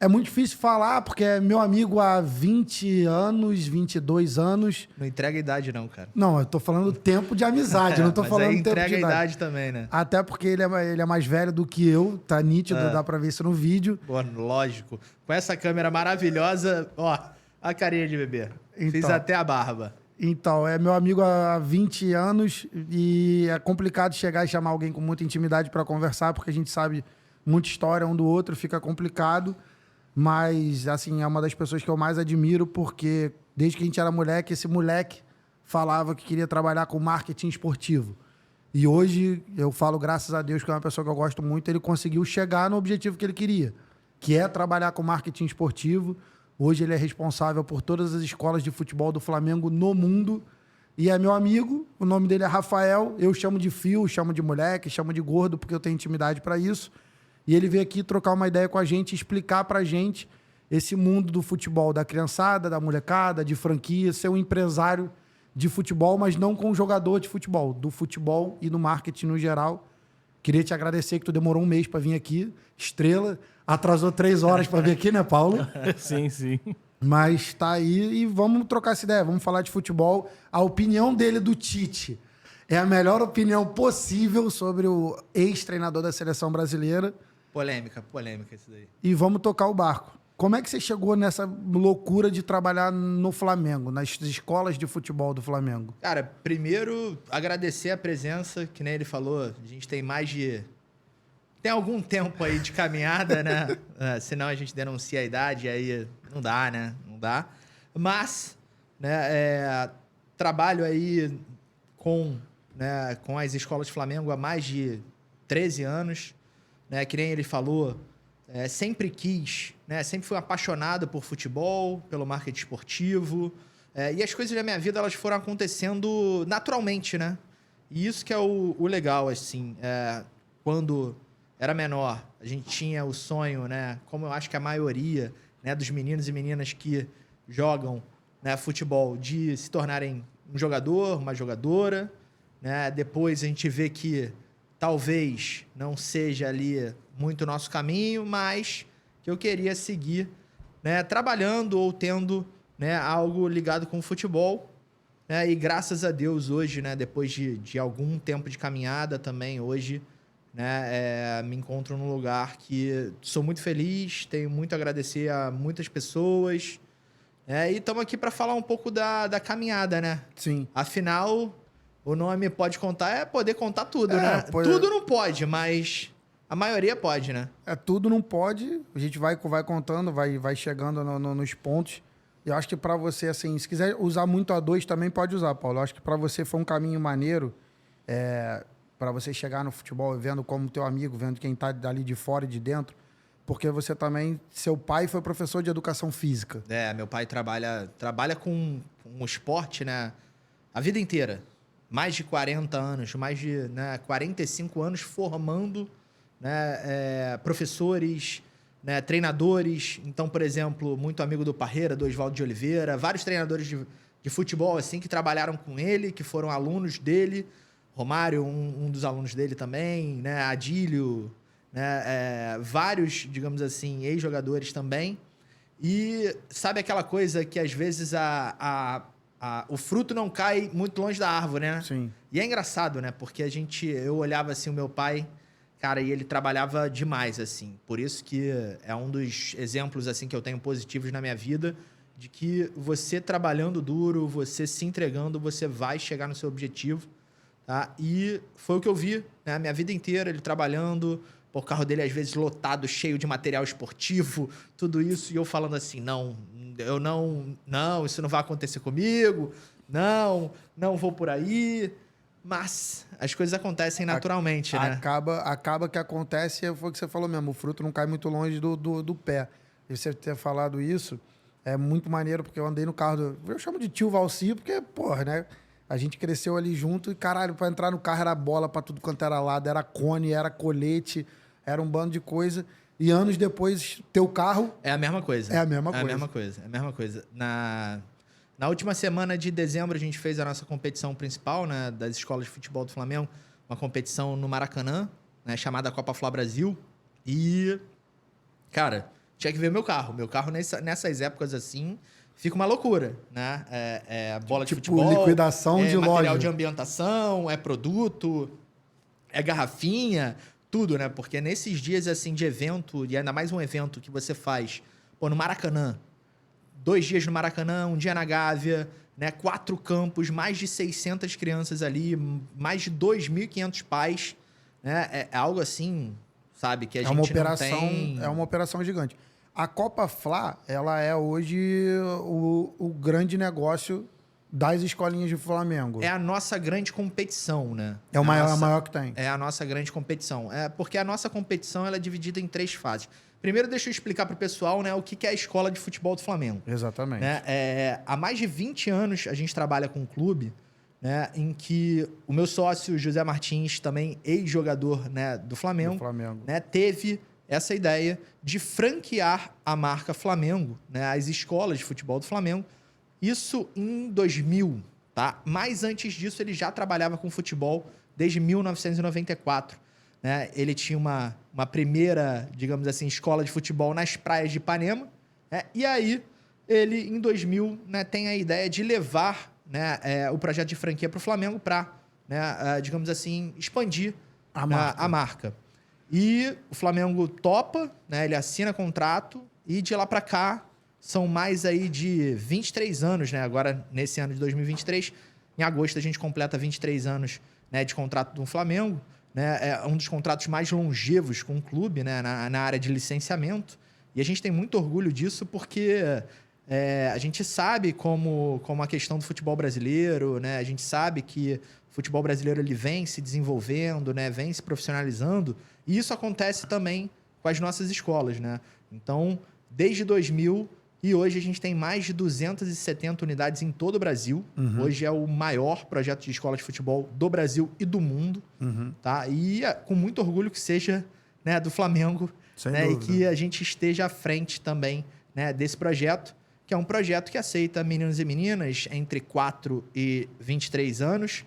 É muito difícil falar, porque é meu amigo há 20 anos, 22 anos. Não entrega a idade, não, cara. Não, eu tô falando tempo de amizade, não tô Mas falando aí tempo de entrega a idade. idade também, né? Até porque ele é mais velho do que eu, tá nítido, dá pra ver isso no vídeo. Pô, lógico. Com essa câmera maravilhosa, ó, a carinha de bebê. Fiz Então. até a barba. Então, é meu amigo há 20 anos e é complicado chegar e chamar alguém com muita intimidade para conversar, porque a gente sabe muita história um do outro, fica complicado. Mas, assim, é uma das pessoas que eu mais admiro, porque desde que a gente era moleque, esse moleque falava que queria trabalhar com marketing esportivo. E hoje, eu falo, graças a Deus, que é uma pessoa que eu gosto muito, ele conseguiu chegar no objetivo que ele queria, que é trabalhar com marketing esportivo. Hoje ele é responsável por todas as escolas de futebol do Flamengo no mundo. E é meu amigo, o nome dele é Rafael. Eu chamo de Fio, chamo de moleque, chamo de gordo, porque eu tenho intimidade para isso. E ele veio aqui trocar uma ideia com a gente, explicar pra gente esse mundo do futebol, da criançada, da molecada, de franquia, ser um empresário de futebol, mas não com um jogador de futebol, do futebol e no marketing no geral. Queria te agradecer que tu demorou um mês para vir aqui. Estrela, atrasou 3 horas para vir aqui, né, Paulo? Sim, sim. Mas tá aí e vamos trocar essa ideia, vamos falar de futebol. A opinião dele do Tite é a melhor opinião possível sobre o ex-treinador da seleção brasileira. Polêmica isso daí. E vamos tocar o barco. Como é que você chegou nessa loucura de trabalhar no Flamengo, nas escolas de futebol do Flamengo? Cara, primeiro, agradecer a presença, que nem ele falou, a gente tem mais de... Tem algum tempo aí de caminhada, né? Senão a gente denuncia a idade, aí não dá, né? Não dá. Mas, né, trabalho aí com as escolas de Flamengo há mais de 13 anos, né? Que nem ele falou, sempre quis, né? Sempre fui apaixonado por futebol, pelo marketing esportivo. E as coisas da minha vida, elas foram acontecendo naturalmente, né? E isso que é o legal, assim. Quando era menor, a gente tinha o sonho, né? Como eu acho que a maioria, né, dos meninos e meninas que jogam, né, futebol, de se tornarem um jogador, uma jogadora, né? Depois a gente vê que talvez não seja ali muito o nosso caminho, mas que eu queria seguir, né, trabalhando ou tendo, né, algo ligado com o futebol. E graças a Deus hoje, né, depois de algum tempo de caminhada também, hoje, né, me encontro num lugar que sou muito feliz, tenho muito a agradecer a muitas pessoas, e estamos aqui para falar um pouco da caminhada, né? Sim. Afinal, o nome Pode Contar é poder contar tudo, né? Tudo não pode, mas a maioria pode, né? Tudo não pode, a gente vai contando, vai chegando nos pontos. Eu acho que para você, assim, se quiser usar muito a dois também pode usar, Paulo. Eu acho que para você foi um caminho maneiro, para você chegar no futebol, vendo como teu amigo, vendo quem tá dali de fora e de dentro, porque você também, seu pai foi professor de educação física. Meu pai trabalha com o esporte, né, a vida inteira. Mais de 40 anos, mais de 45 anos formando, né, professores, né, treinadores. Então, por exemplo, muito amigo do Parreira, do Oswaldo de Oliveira, vários treinadores de futebol assim que trabalharam com ele, que foram alunos dele. Romário, um dos alunos dele também, né, Adílio, né, vários, digamos assim, ex-jogadores também. E sabe aquela coisa que às vezes o fruto não cai muito longe da árvore, né? Sim. E é engraçado, né? Porque eu olhava assim o meu pai, cara, e ele trabalhava demais, assim. Por isso que é um dos exemplos, assim, que eu tenho positivos na minha vida, de que você trabalhando duro, você se entregando, você vai chegar no seu objetivo, tá? E foi o que eu vi, né? A minha vida inteira, ele trabalhando, o carro dele às vezes lotado, cheio de material esportivo, tudo isso, e eu falando assim, não, isso não vai acontecer comigo, não vou por aí. Mas as coisas acontecem naturalmente, né? Acaba que acontece, foi o que você falou mesmo, o fruto não cai muito longe do pé. E você ter falado isso é muito maneiro, porque eu andei no carro eu chamo de tio Valci, porque, porra, né? A gente cresceu ali junto e, caralho, pra entrar no carro era bola pra tudo quanto era lado, era cone, era colete, era um bando de coisa. E anos depois, teu carro... É a mesma coisa. É a mesma coisa. É a mesma coisa. Na última semana de dezembro, a gente fez a nossa competição principal, né, das escolas de futebol do Flamengo, uma competição no Maracanã, né, chamada Copa Fla Brasil. E, cara, tinha que ver meu carro. Meu carro, nessas épocas assim, fica uma loucura, né? Bola de futebol, liquidação de material loja. de ambientação, produto, garrafinha, tudo, né? Porque nesses dias, assim, de evento, e ainda mais um evento que você faz, no Maracanã, 2 dias no Maracanã, 1 dia na Gávea, né? 4 campos, mais de 600 crianças ali, mais de 2.500 pais, né? É algo assim, sabe, que a gente não tem... É uma operação gigante. A Copa Fla, ela é hoje o grande negócio das escolinhas de Flamengo. É a nossa grande competição, né? É a maior que tem. É a nossa grande competição. Porque a nossa competição ela é dividida em 3 fases. Primeiro, deixa eu explicar para o pessoal, né, o que é a escola de futebol do Flamengo. Exatamente. Né? Há mais de 20 anos a gente trabalha com um clube, né, em que o meu sócio, José Martins, também ex-jogador, né, do Flamengo, né, teve essa ideia de franquear a marca Flamengo, né, as escolas de futebol do Flamengo. Isso em 2000, tá? Mas antes disso, ele já trabalhava com futebol desde 1994. Né? Ele tinha uma primeira, digamos assim, escola de futebol nas praias de Ipanema. Né? E aí, ele, em 2000, né, tem a ideia de levar, né, o projeto de franquia para o Flamengo para, né, digamos assim, expandir a marca. E o Flamengo topa, né, ele assina contrato e de lá para cá são mais aí de 23 anos, né? Agora, nesse ano de 2023, em agosto a gente completa 23 anos, né, de contrato do Flamengo. Né? É um dos contratos mais longevos com o clube, né, na área de licenciamento. E a gente tem muito orgulho disso porque a gente sabe como a questão do futebol brasileiro, né? A gente sabe que o futebol brasileiro ele vem se desenvolvendo, né? Vem se profissionalizando. E isso acontece também com as nossas escolas. Né? Então, desde 2000... E hoje a gente tem mais de 270 unidades em todo o Brasil. Uhum. Hoje é o maior projeto de escola de futebol do Brasil e do mundo. Uhum. Tá? E com muito orgulho que seja, né, do Flamengo, né, e que a gente esteja à frente também, né, desse projeto, que é um projeto que aceita meninos e meninas entre 4 e 23 anos.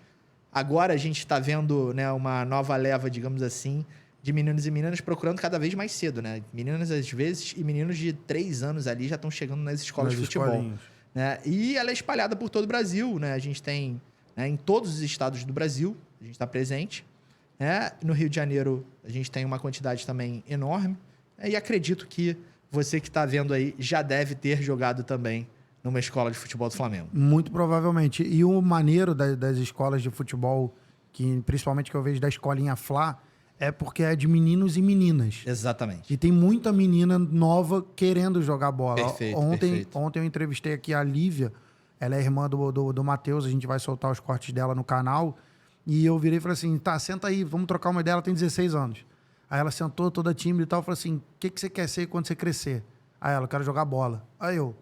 Agora a gente está vendo, né, uma nova leva, digamos assim, de meninos e meninas procurando cada vez mais cedo, né? Meninas, às vezes, e meninos de 3 anos ali já estão chegando nas escolas de futebol. Né? E ela é espalhada por todo o Brasil, né? A gente tem, né, em todos os estados do Brasil, a gente está presente. Né? No Rio de Janeiro, a gente tem uma quantidade também enorme. E acredito que você que está vendo aí já deve ter jogado também numa escola de futebol do Flamengo. Muito provavelmente. E o maneiro das escolas de futebol, que principalmente que eu vejo da escolinha Fla, é porque é de meninos e meninas. Exatamente. E tem muita menina nova querendo jogar bola. Perfeito, Ontem eu entrevistei aqui a Lívia, ela é irmã do Matheus, a gente vai soltar os cortes dela no canal. E eu virei e falei assim, tá, senta aí, vamos trocar uma ideia, ela tem 16 anos. Aí ela sentou toda tímida e tal, falou assim, o que você quer ser quando você crescer? Aí ela, quero jogar bola. Aí eu,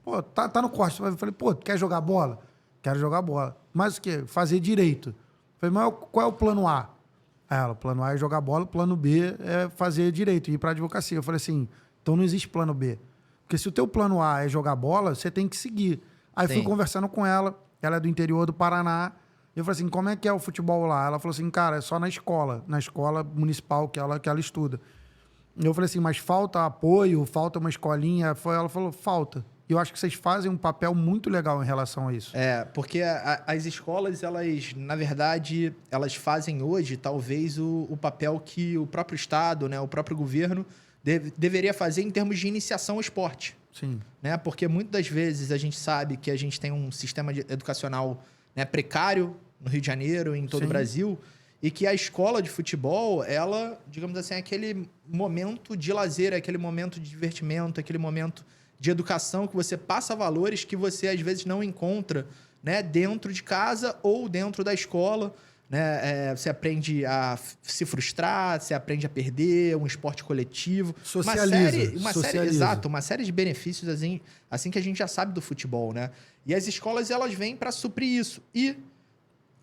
pô, tá no corte. Eu falei, pô, quer jogar bola? Quero jogar bola. Mas o quê? Fazer direito. Eu falei, mas qual é o plano A? Aí ela, plano A é jogar bola, plano B é fazer direito, ir para advocacia. Eu falei assim, então não existe plano B. Porque se o teu plano A é jogar bola, você tem que seguir. Aí fui conversando com ela é do interior do Paraná. Eu falei assim, como é que é o futebol lá? Ela falou assim, cara, é só na escola municipal que ela estuda. Eu falei assim, mas falta apoio, falta uma escolinha? Ela falou, falta. E eu acho que vocês fazem um papel muito legal em relação a isso. Porque as escolas, elas, na verdade, elas fazem hoje, talvez, o papel que o próprio Estado, né, o próprio governo deveria fazer em termos de iniciação ao esporte. Sim. Né? Porque muitas das vezes a gente sabe que a gente tem um sistema educacional, né, precário no Rio de Janeiro, em todo o Brasil, e que a escola de futebol, ela, digamos assim, é aquele momento de lazer, é aquele momento de divertimento, é aquele momento de educação que você passa valores que você, às vezes, não encontra, né, dentro de casa ou dentro da escola. Né? Você aprende a se frustrar, você aprende a perder, um esporte coletivo. Socializa. Uma série de benefícios assim que a gente já sabe do futebol. Né? E as escolas, elas vêm para suprir isso. E,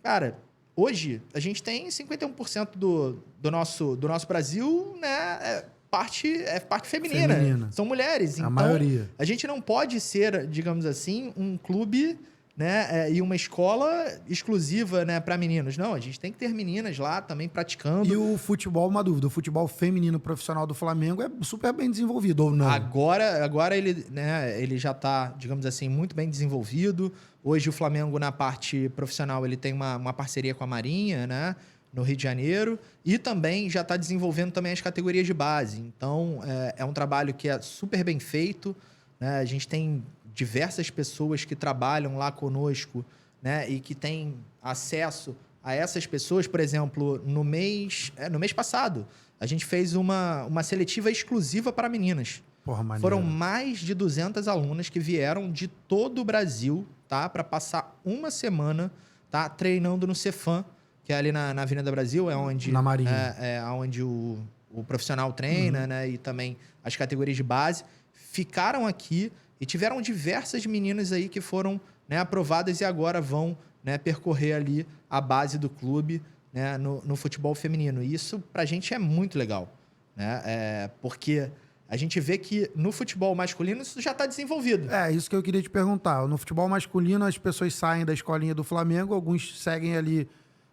cara, hoje, a gente tem 51% do nosso Brasil, né, parte feminina. São mulheres. A maioria. A gente não pode ser, digamos assim, um clube né? E uma escola exclusiva, né, para meninos. Não, a gente tem que ter meninas lá também praticando. E o futebol, uma dúvida, o futebol feminino profissional do Flamengo é super bem desenvolvido, ou não? Agora ele, né, ele já está, digamos assim, muito bem desenvolvido. Hoje o Flamengo, na parte profissional, ele tem uma parceria com a Marinha, né, no Rio de Janeiro. E também já está desenvolvendo também as categorias de base. Então, é um trabalho que é super bem feito, né? A gente tem diversas pessoas que trabalham lá conosco, né, e que têm acesso a essas pessoas. Por exemplo, no mês passado, a gente fez uma seletiva exclusiva para meninas. Porra, maneiro. Foram mais de 200 alunas que vieram de todo o Brasil, tá, para passar uma semana, tá, treinando no Cefam, que é ali na Avenida Brasil, é onde na Marinha. onde o profissional treina, né, e também as categorias de base. Ficaram aqui e tiveram diversas meninas aí que foram, né, aprovadas e agora vão, né, percorrer ali a base do clube, né, no futebol feminino. E isso, pra gente, é muito legal, né? Porque a gente vê que no futebol masculino isso já está desenvolvido. É, isso que eu queria te perguntar. No futebol masculino, as pessoas saem da escolinha do Flamengo, alguns seguem ali,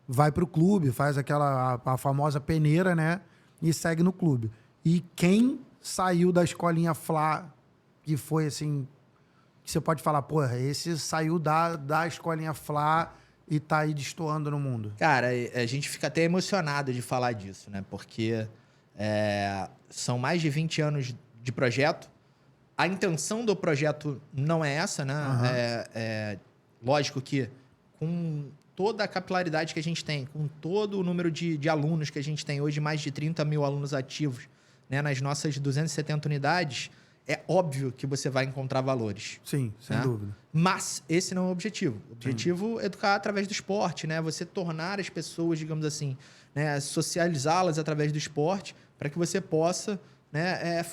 vai pro clube, faz a famosa peneira, né? E segue no clube. E quem saiu da escolinha Fla, que foi assim, que você pode falar, porra, esse saiu da escolinha Fla e tá aí destoando no mundo? Cara, a gente fica até emocionado de falar disso, né? Porque são mais de 20 anos de projeto. A intenção do projeto não é essa, né? Lógico que com toda a capilaridade que a gente tem, com todo o número de alunos que a gente tem hoje, mais de 30 mil alunos ativos, né, nas nossas 270 unidades, é óbvio que você vai encontrar valores. Sim, sem dúvida. Mas esse não é o objetivo. O objetivo é educar através do esporte, né? Você tornar as pessoas, digamos assim, né, socializá-las através do esporte para que você possa, né,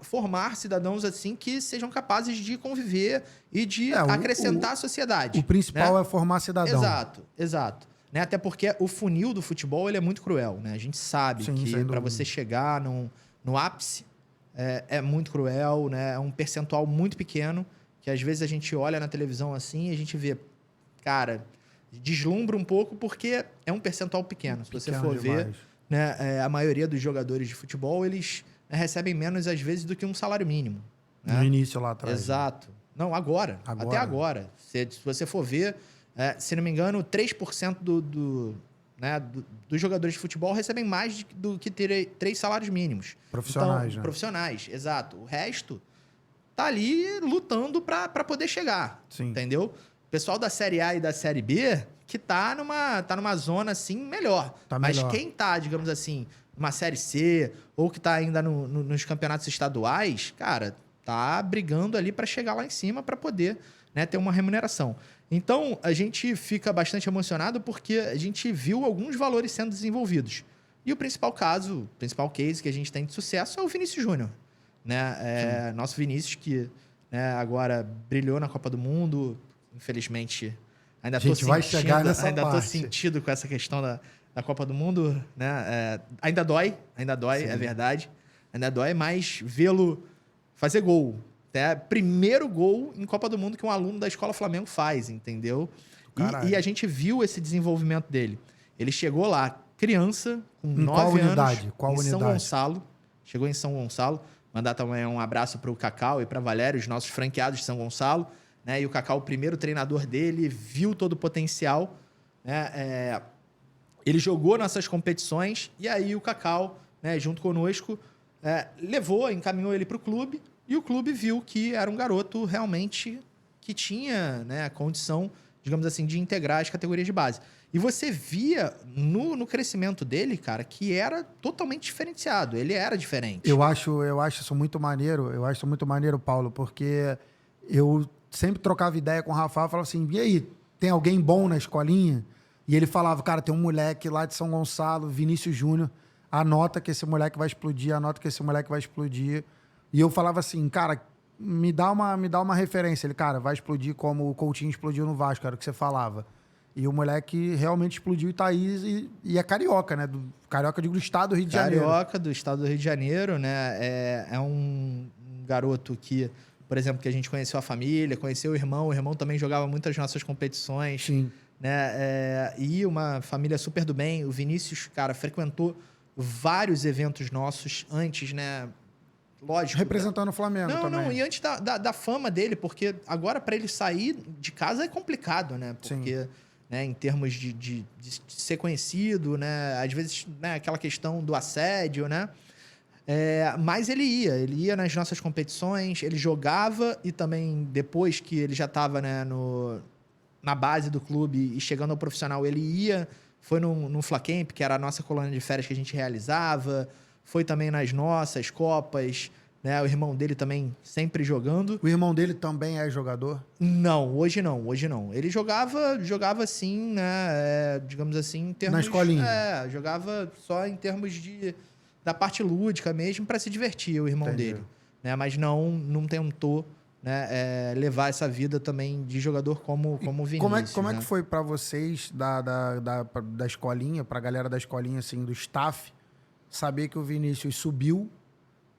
formar cidadãos assim que sejam capazes de conviver e de acrescentar à sociedade. O principal, né? é formar cidadão. Exato. Né? Até porque o funil do futebol ele é muito cruel, né? A gente sabe que para você chegar no ápice é muito cruel, né? É um percentual muito pequeno que às vezes a gente olha na televisão assim e a gente vê, cara, deslumbra um pouco porque é um percentual pequeno. Se você for ver, né, a maioria dos jogadores de futebol, eles recebem menos às vezes do que um salário mínimo. Né? No início lá atrás. Exato. Não, agora. Até agora. Se você for ver, se não me engano, 3% dos jogadores de futebol recebem mais do que 3 salários mínimos. Profissionais, então, né? Profissionais, exato. O resto tá ali lutando para poder chegar. Sim. Entendeu? O pessoal da Série A e da Série B que tá numa zona assim melhor. Mas quem tá, digamos assim, numa Série C ou que tá ainda nos campeonatos estaduais, cara, tá brigando ali para chegar lá em cima para poder, né, ter uma remuneração. Então, a gente fica bastante emocionado porque a gente viu alguns valores sendo desenvolvidos. E o principal case que a gente tem de sucesso é o Vinícius Júnior. Né? Nosso Vinícius que, né, agora brilhou na Copa do Mundo. Infelizmente, ainda estou sentido com essa questão da Copa do Mundo. Né? Ainda dói, Sim. É verdade. Ainda dói, mas vê-lo fazer gol. Primeiro gol em Copa do Mundo que um aluno da Escola Flamengo faz, entendeu? E a gente viu esse desenvolvimento dele. Ele chegou lá, criança, com 9 anos, em São Gonçalo. Chegou em São Gonçalo. Mandar também um abraço para o Cacau e para a Valéria, os nossos franqueados de São Gonçalo. Né? E o Cacau, o primeiro treinador dele, viu todo o potencial. Né? Ele jogou nessas competições e aí o Cacau, né, junto conosco, encaminhou ele para o clube. E o clube viu que era um garoto realmente que tinha, né, a condição, digamos assim, de integrar as categorias de base. E você via no crescimento dele, cara, que era totalmente diferenciado. Ele era diferente. Eu acho isso muito maneiro. Eu acho isso muito maneiro, Paulo, porque eu sempre trocava ideia com o Rafael, falava assim, e aí, tem alguém bom na escolinha? E ele falava, cara, tem um moleque lá de São Gonçalo, Vinícius Júnior, anota que esse moleque vai explodir, E eu falava assim, cara, me dá uma referência. Ele, cara, vai explodir como o Coutinho explodiu no Vasco, era o que você falava. E o moleque realmente explodiu e tá aí, e é carioca, né? Carioca do estado do Rio de Janeiro. Carioca do estado do Rio de Janeiro, né? É um garoto que por exemplo, que a gente conheceu a família, conheceu o irmão também jogava muitas nossas competições. Sim. Né? E uma família super do bem. O Vinícius, cara, frequentou vários eventos nossos antes, né? Lógico. Representando o Flamengo também. Não, e antes da fama dele, porque agora para ele sair de casa é complicado, né? Porque, né, em termos de ser conhecido, né? Às vezes, né, aquela questão do assédio, né? Mas ele ia nas nossas competições, ele jogava e também depois que ele já estava, né, na base do clube e chegando ao profissional, ele ia, foi no Flacamp, que era a nossa colônia de férias que a gente realizava, foi também nas nossas Copas, né? O irmão dele também sempre jogando. O irmão dele também é jogador? Não, hoje não. Ele jogava assim, né? Digamos assim, em termos... Na escolinha? Jogava só em termos da parte lúdica mesmo, para se divertir, o irmão dele. Né? Mas não tentou, né, levar essa vida também de jogador como o Vinícius. Como é que foi para vocês da escolinha, pra galera da escolinha, assim, do staff, saber que o Vinícius subiu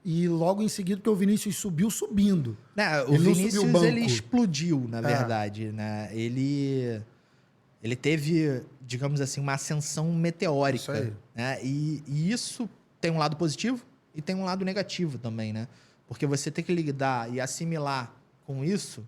e logo em seguida que o Vinícius subiu subindo? O Vinícius, ele explodiu, na verdade, né? Ele teve, digamos assim, uma ascensão meteórica. Isso aí. Né? E isso tem um lado positivo e tem um lado negativo também, né? Porque você tem que lidar e assimilar com isso,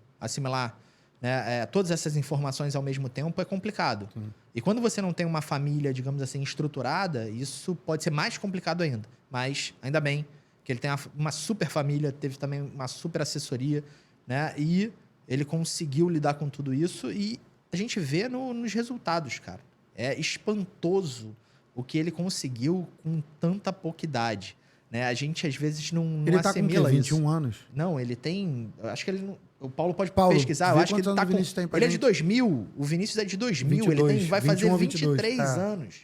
né, todas essas informações ao mesmo tempo é complicado. Sim. E quando você não tem uma família, digamos assim, estruturada, isso pode ser mais complicado ainda. Mas ainda bem que ele tem uma super família, teve também uma super assessoria, né? E ele conseguiu lidar com tudo isso e a gente vê nos resultados, cara. É espantoso o que ele conseguiu com tanta pouca idade. Né? A gente, às vezes, não ele tá assimila com 21 isso. anos? Não, ele tem... Acho que ele não... O Paulo pode pesquisar. Eu acho que ele tá com... Ele é de 2000. O Vinícius é de 2000. 22, ele vai fazer 23 anos.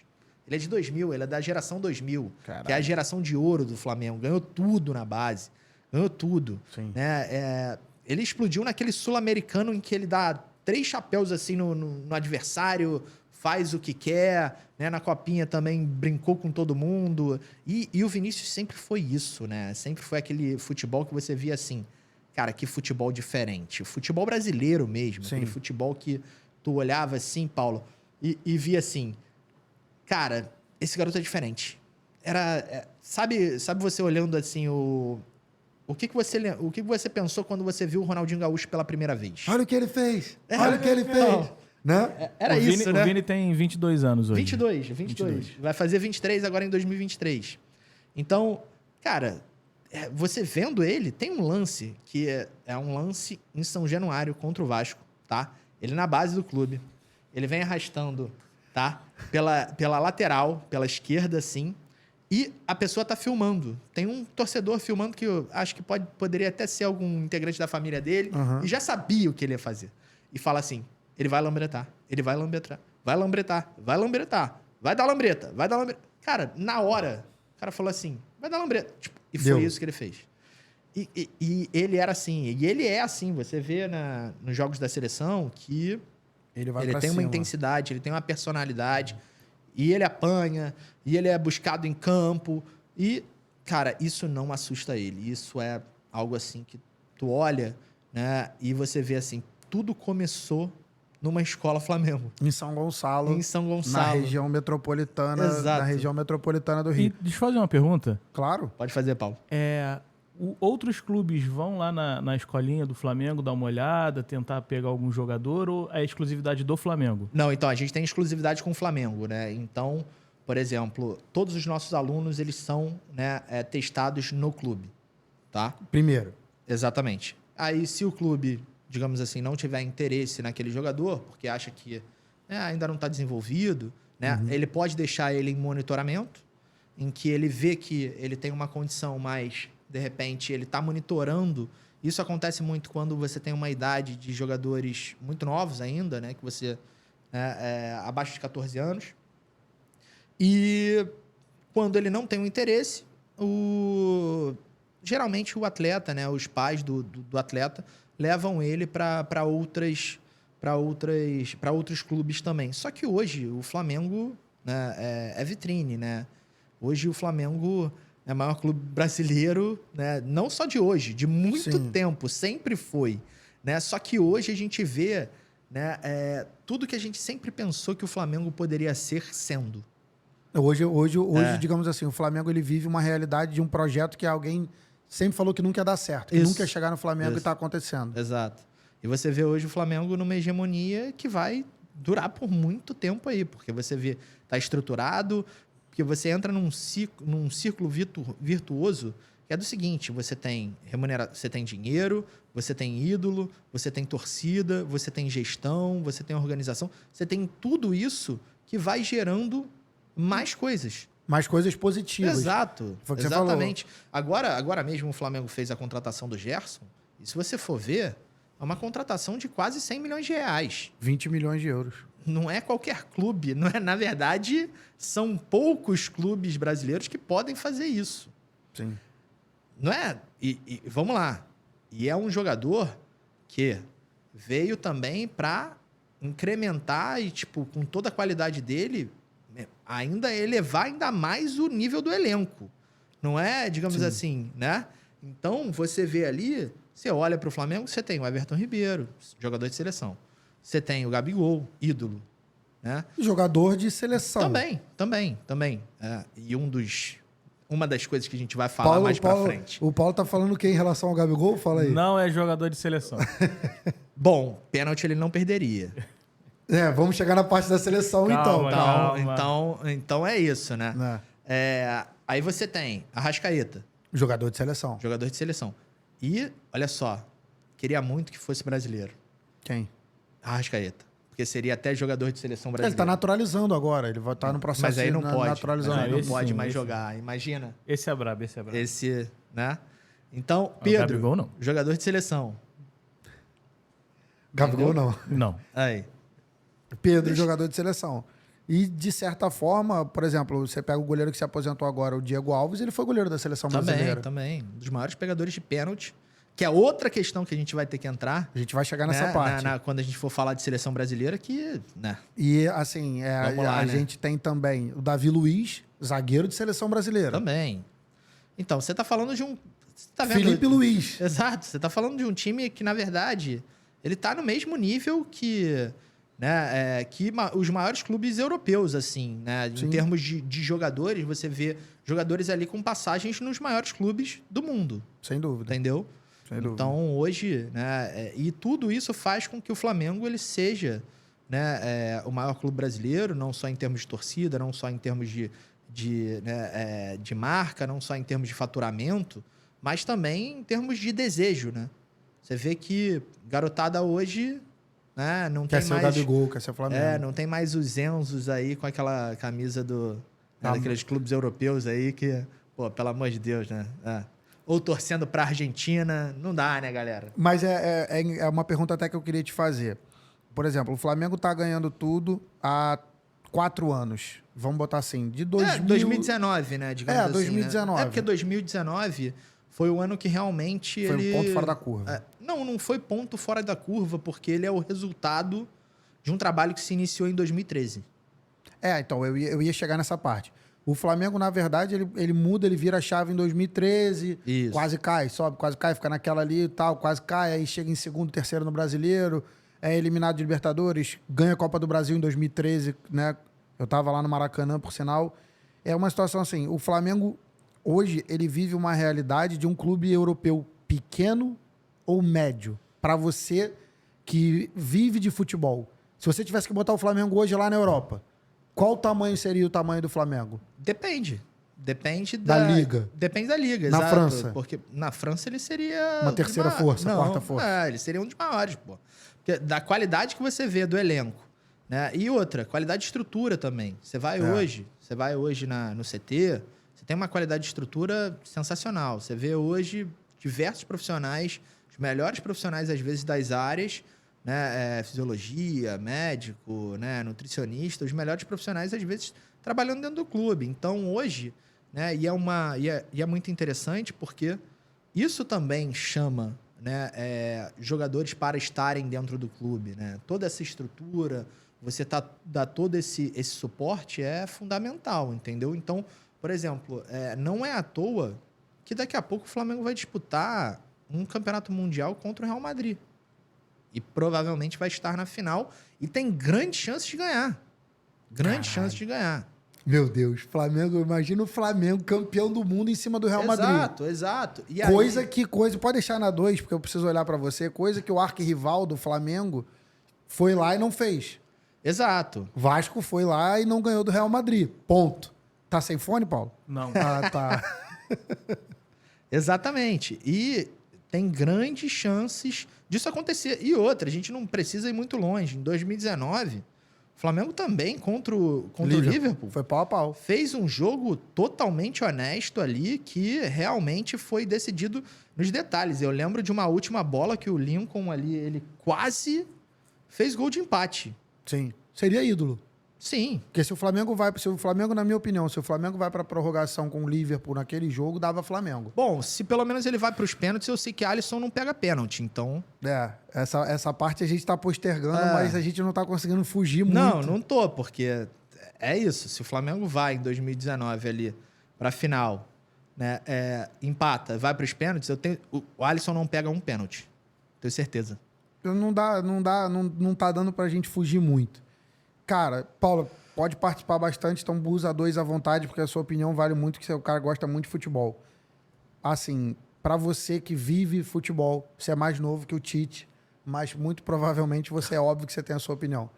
Ele é de 2000. Ele é da geração 2000. Caralho. Que é a geração de ouro do Flamengo. Ganhou tudo na base. Ganhou tudo. Sim. Né? Ele explodiu naquele sul-americano em que ele dá 3 chapéus assim no adversário... faz o que quer, né? Na copinha também brincou com todo mundo. E o Vinícius sempre foi isso, né? Sempre foi aquele futebol que você via assim, cara, que futebol diferente. O futebol brasileiro mesmo. Sim. Aquele futebol que tu olhava assim, Paulo, e via assim, cara, esse garoto é diferente. Sabe você olhando assim o que você pensou quando você viu o Ronaldinho Gaúcho pela primeira vez? Olha o que ele fez! Olha o que ele fez! Né? Era isso, né? O Vini tem 22 anos hoje. 22. Vai fazer 23 agora em 2023. Então, cara, você vendo ele, tem um lance que é um lance em São Januário contra o Vasco, tá? Ele na base do clube. Ele vem arrastando, tá? Pela lateral, pela esquerda, assim. E a pessoa tá filmando. Tem um torcedor filmando que eu acho que poderia até ser algum integrante da família dele. E já sabia o que ele ia fazer. E fala assim... Ele vai lambretar, vai dar lambreta. Cara, na hora, o cara falou assim, vai dar lambreta. Tipo, e foi isso que ele fez. E ele era assim, e ele é assim, você vê nos jogos da seleção que ele tem uma intensidade, ele tem uma personalidade, e ele apanha, e ele é buscado em campo, e, cara, isso não assusta ele. Isso é algo assim que tu olha, né, e você vê assim, tudo começou numa escola Flamengo. Em São Gonçalo. Na região metropolitana. Exato. Na região metropolitana do Rio. E deixa eu fazer uma pergunta. Claro. Pode fazer, Paulo. Outros clubes vão lá na escolinha do Flamengo dar uma olhada, tentar pegar algum jogador, ou é exclusividade do Flamengo? Não, então, a gente tem exclusividade com o Flamengo, né? Então, por exemplo, todos os nossos alunos, eles são, né, testados no clube, tá? Primeiro. Exatamente. Aí, se o clube... digamos assim, não tiver interesse naquele jogador, porque acha que ainda não está desenvolvido, né? Ele pode deixar ele em monitoramento, em que ele vê que ele tem uma condição, mas, de repente, ele está monitorando. Isso acontece muito quando você tem uma idade de jogadores muito novos ainda, né? Que você abaixo de 14 anos. E quando ele não tem um interesse, geralmente o atleta, né? Os pais do atleta levam ele para outros clubes também. Só que hoje o Flamengo, né, é vitrine, né? Hoje o Flamengo é o maior clube brasileiro, né? Não só de hoje, de muito Sim. tempo, sempre foi. Né? Só que hoje a gente vê, né, tudo que a gente sempre pensou que o Flamengo poderia ser sendo. Hoje, digamos assim, o Flamengo ele vive uma realidade de um projeto que alguém sempre falou que nunca ia dar certo, que Isso. nunca ia chegar no Flamengo e Isso. está acontecendo. Exato. E você vê hoje o Flamengo numa hegemonia que vai durar por muito tempo aí, porque você vê, tá estruturado, porque você entra num círculo virtuoso que é do seguinte, você tem você tem dinheiro, você tem ídolo, você tem torcida, você tem gestão, você tem organização, você tem tudo isso que vai gerando mais coisas. Mais coisas positivas. Exato. Foi o que você Exatamente. Agora mesmo o Flamengo fez a contratação do Gerson, e se você for ver, é uma contratação de quase 100 milhões de reais. 20 milhões de euros. Não é qualquer clube, não é, na verdade, são poucos clubes brasileiros que podem fazer isso. Sim. Não é? E vamos lá. E é um jogador que veio também para incrementar e, tipo, com toda a qualidade dele, ainda elevar ainda mais o nível do elenco. Não é, digamos assim, né? Então, você vê ali, você olha para o Flamengo, você tem o Everton Ribeiro, jogador de seleção. Você tem o Gabigol, ídolo, né? Jogador de seleção. Também. E uma das coisas que a gente vai falar mais pra frente. O Paulo tá falando o que em relação ao Gabigol? Fala aí. Não é jogador de seleção. Bom, pênalti ele não perderia. Vamos chegar na parte da seleção Calma, então. calma. Então é isso, né? Aí você tem Arrascaeta, Jogador de seleção. jogador de seleção. E, olha só, queria muito que fosse brasileiro. Quem? Arrascaeta. Porque seria até jogador de seleção brasileira. Ele tá naturalizando agora. Ele vai estar no processo Mas aí não de pode. naturalizando. Aí não esse pode sim, mais esse jogar. Imagina. Esse é brabo. Esse, né? Então, O Pedro, Gabigol não. jogador de seleção. Gabigol não. Não. Aí. Pedro, jogador de seleção. E, de certa forma, por exemplo, você pega o goleiro que se aposentou agora, o Diego Alves, ele foi goleiro da seleção brasileira. Também. Um dos maiores pegadores de pênalti. Que é outra questão que a gente vai ter que entrar. A gente vai chegar nessa né, parte. quando a gente for falar de seleção brasileira, que, né? E, assim, Vamos lá, a né? gente tem também o Davi Luiz, zagueiro de seleção brasileira. Também. Então, você tá falando de um... Você tá vendo? Felipe Luiz. Exato. Você tá falando de um time que, na verdade, ele tá no mesmo nível que... Né, os maiores clubes europeus, assim, né? Em Sim. termos de jogadores, você vê jogadores ali com passagens nos maiores clubes do mundo, Sem dúvida. entendeu? Sem dúvida. Então, hoje, né, e tudo isso faz com que o Flamengo ele seja, né, o maior clube brasileiro, não só em termos de torcida, não só em termos de marca, não só em termos de faturamento, mas também em termos de desejo, né? Você vê que garotada hoje, né, não Quer tem ser mais... o Gabigol, quer ser o Flamengo. não tem mais os Enzos aí com aquela camisa daqueles clubes europeus aí que, pô, pelo amor de Deus, né? Ou torcendo pra Argentina, não dá, né, galera? Mas é uma pergunta até que eu queria te fazer. Por exemplo, o Flamengo tá ganhando tudo há 4 anos. Vamos botar assim, de 2019, né? Digamos assim, 2019. Né? É porque 2019 foi o ano que realmente Foi ele... um ponto fora da curva. Não foi ponto fora da curva, porque ele é o resultado de um trabalho que se iniciou em 2013. Então, eu ia chegar nessa parte. O Flamengo, na verdade, ele muda, ele vira a chave em 2013, Isso. quase cai, sobe, quase cai, fica naquela ali e tal, quase cai, aí chega em segundo, terceiro no Brasileiro, é eliminado de Libertadores, ganha a Copa do Brasil em 2013, né? Eu tava lá no Maracanã, por sinal. É uma situação assim, o Flamengo, hoje, ele vive uma realidade de um clube europeu pequeno ou médio, para você que vive de futebol. Se você tivesse que botar o Flamengo hoje lá na Europa, qual tamanho seria o tamanho do Flamengo? Depende. Depende Da liga. Depende da liga, Na exato. França. Porque na França ele seria... Uma terceira força, Não, quarta força. ele seria um dos maiores, pô. Porque da qualidade que você vê do elenco, né? E outra, qualidade de estrutura também. Você vai hoje no CT, você tem uma qualidade de estrutura sensacional. Você vê hoje diversos profissionais, os melhores profissionais, às vezes, das áreas, né? Fisiologia, médico, né? Nutricionista, os melhores profissionais, às vezes, trabalhando dentro do clube. Então, hoje, né? E é muito interessante porque isso também chama, né? Jogadores para estarem dentro do clube, né? Toda essa estrutura, você dar todo esse suporte é fundamental, entendeu? Então, por exemplo, não é à toa que daqui a pouco o Flamengo vai disputar um campeonato mundial contra o Real Madrid. E provavelmente vai estar na final e tem grande chance de ganhar. Grande chance de ganhar. Meu Deus, Flamengo, imagina o Flamengo campeão do mundo em cima do Real Madrid. Exato. E Coisa, pode deixar na 2, porque eu preciso olhar pra você, coisa que o arquirrival do Flamengo foi lá e não fez. Exato. Vasco foi lá e não ganhou do Real Madrid. Ponto. Tá sem fone, Paulo? Não. Ah, tá. Exatamente. E tem grandes chances disso acontecer. E outra, a gente não precisa ir muito longe. Em 2019, o Flamengo também contra o Liverpool Foi pau a pau. fez um jogo totalmente honesto ali que realmente foi decidido nos detalhes. Eu lembro de uma última bola que o Lincoln ali, ele quase fez gol de empate. Sim. Seria ídolo. Sim. Porque se o Flamengo, na minha opinião, se o Flamengo vai pra prorrogação com o Liverpool naquele jogo, dava Flamengo. Bom, se pelo menos ele vai para os pênaltis, eu sei que Alisson não pega pênalti, então... Essa parte a gente tá postergando, mas a gente não tá conseguindo fugir muito. Não tô, porque é isso. Se o Flamengo vai em 2019 ali pra final, né, empata, vai para os pênaltis, o Alisson não pega um pênalti. Tenho certeza. Não tá dando pra gente fugir muito. Cara, Paulo, pode participar bastante, então usa 2 à vontade, porque a sua opinião vale muito, que o cara gosta muito de futebol. Assim, pra você que vive futebol, você é mais novo que o Tite, mas muito provavelmente você é óbvio que você tem a sua opinião.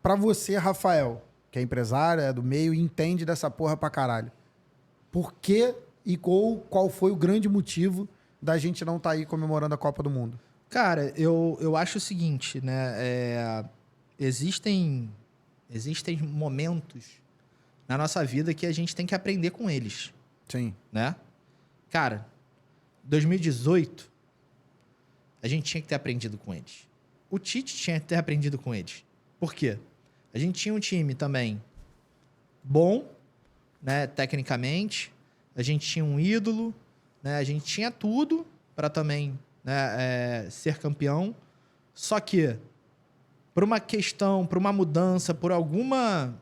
Pra você, Rafael, que é empresário, é do meio e entende dessa porra pra caralho, por que e qual foi o grande motivo da gente não estar aí comemorando a Copa do Mundo? Cara, eu acho o seguinte, né? Existem momentos na nossa vida que a gente tem que aprender com eles, Sim. né? Cara, 2018, a gente tinha que ter aprendido com eles. O Tite tinha que ter aprendido com eles. Por quê? A gente tinha um time também bom, né, tecnicamente. A gente tinha um ídolo, né? A gente tinha tudo para também, né, ser campeão. Só que por uma questão, por uma mudança, por alguma,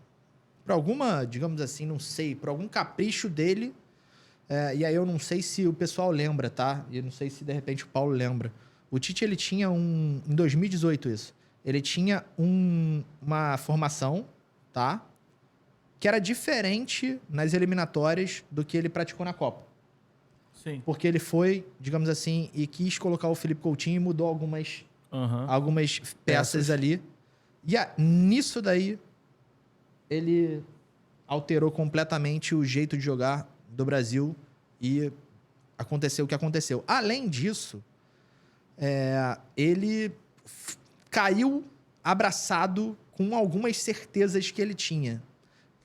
digamos assim, não sei, por algum capricho dele, e aí eu não sei se o pessoal lembra, tá? E eu não sei se de repente o Paulo lembra. O Tite, ele tinha em 2018 isso, ele tinha uma formação, tá? Que era diferente nas eliminatórias do que ele praticou na Copa. Sim. Porque ele foi, digamos assim, e quis colocar o Felipe Coutinho e mudou algumas peças ali. E nisso daí, ele alterou completamente o jeito de jogar do Brasil e aconteceu o que aconteceu. Além disso, ele caiu abraçado com algumas certezas que ele tinha.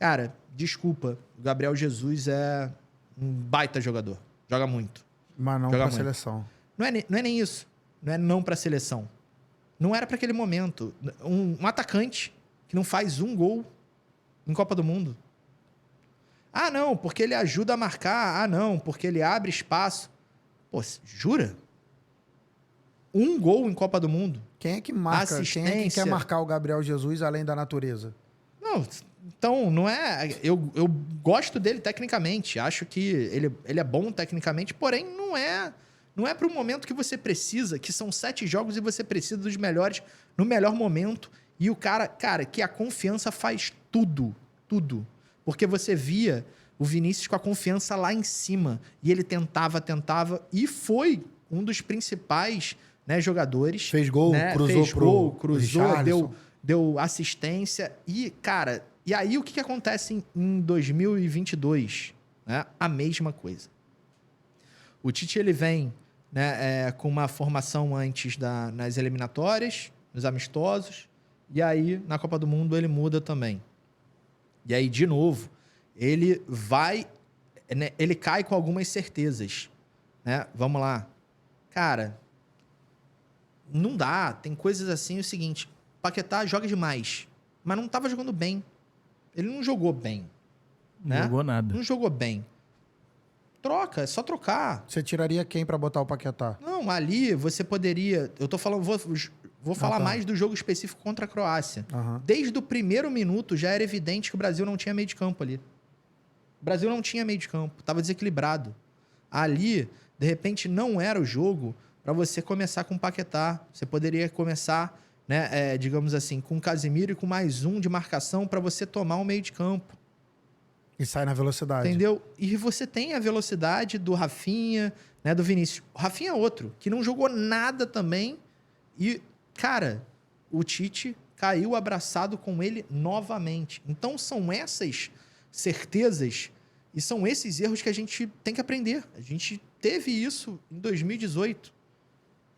Cara, desculpa, o Gabriel Jesus é um baita jogador. Joga muito. Mas não Joga pra muito. seleção. Não é nem isso. Não pra seleção. Não era pra aquele momento. Um atacante que não faz um gol em Copa do Mundo. Ah, não, porque ele ajuda a marcar. Ah, não, porque ele abre espaço. Pô, jura? Um gol em Copa do Mundo? Quem é que marca? Quem é que quer marcar o Gabriel Jesus além da natureza? Não, então não é... Eu gosto dele tecnicamente. Acho que ele é bom tecnicamente, porém não é para o momento que você precisa, que são 7 jogos e você precisa dos melhores no melhor momento. E o cara, que a confiança faz tudo. Porque você via o Vinícius com a confiança lá em cima. E ele tentava, e foi um dos principais, né, jogadores. Fez gol, né? cruzou, deu assistência. E, cara, e aí o que acontece em 2022? Né? A mesma coisa. O Tite, ele vem, né, com uma formação antes nas eliminatórias, nos amistosos, e aí na Copa do Mundo ele muda também. E aí, de novo, ele vai, né, ele cai com algumas certezas, né? Vamos lá. Cara, não dá, tem coisas assim, o seguinte, Paquetá joga demais, mas não estava jogando bem. Ele não jogou bem. Não jogou nada. Não jogou bem. Troca, é só trocar. Você tiraria quem pra botar o Paquetá? Não, ali você poderia... Eu tô falando... Vou falar mais do jogo específico contra a Croácia. Uhum. Desde o primeiro minuto já era evidente que o Brasil não tinha meio de campo ali. O Brasil não tinha meio de campo, estava desequilibrado. Ali, de repente, não era o jogo para você começar com o Paquetá. Você poderia começar, né, digamos assim, com o Casemiro e com mais um de marcação para você tomar o meio de campo. E sai na velocidade. Entendeu? E você tem a velocidade do Rafinha, né, do Vinícius. O Rafinha é outro, que não jogou nada também. E, cara, o Tite caiu abraçado com ele novamente. Então, são essas certezas e são esses erros que a gente tem que aprender. A gente teve isso em 2018.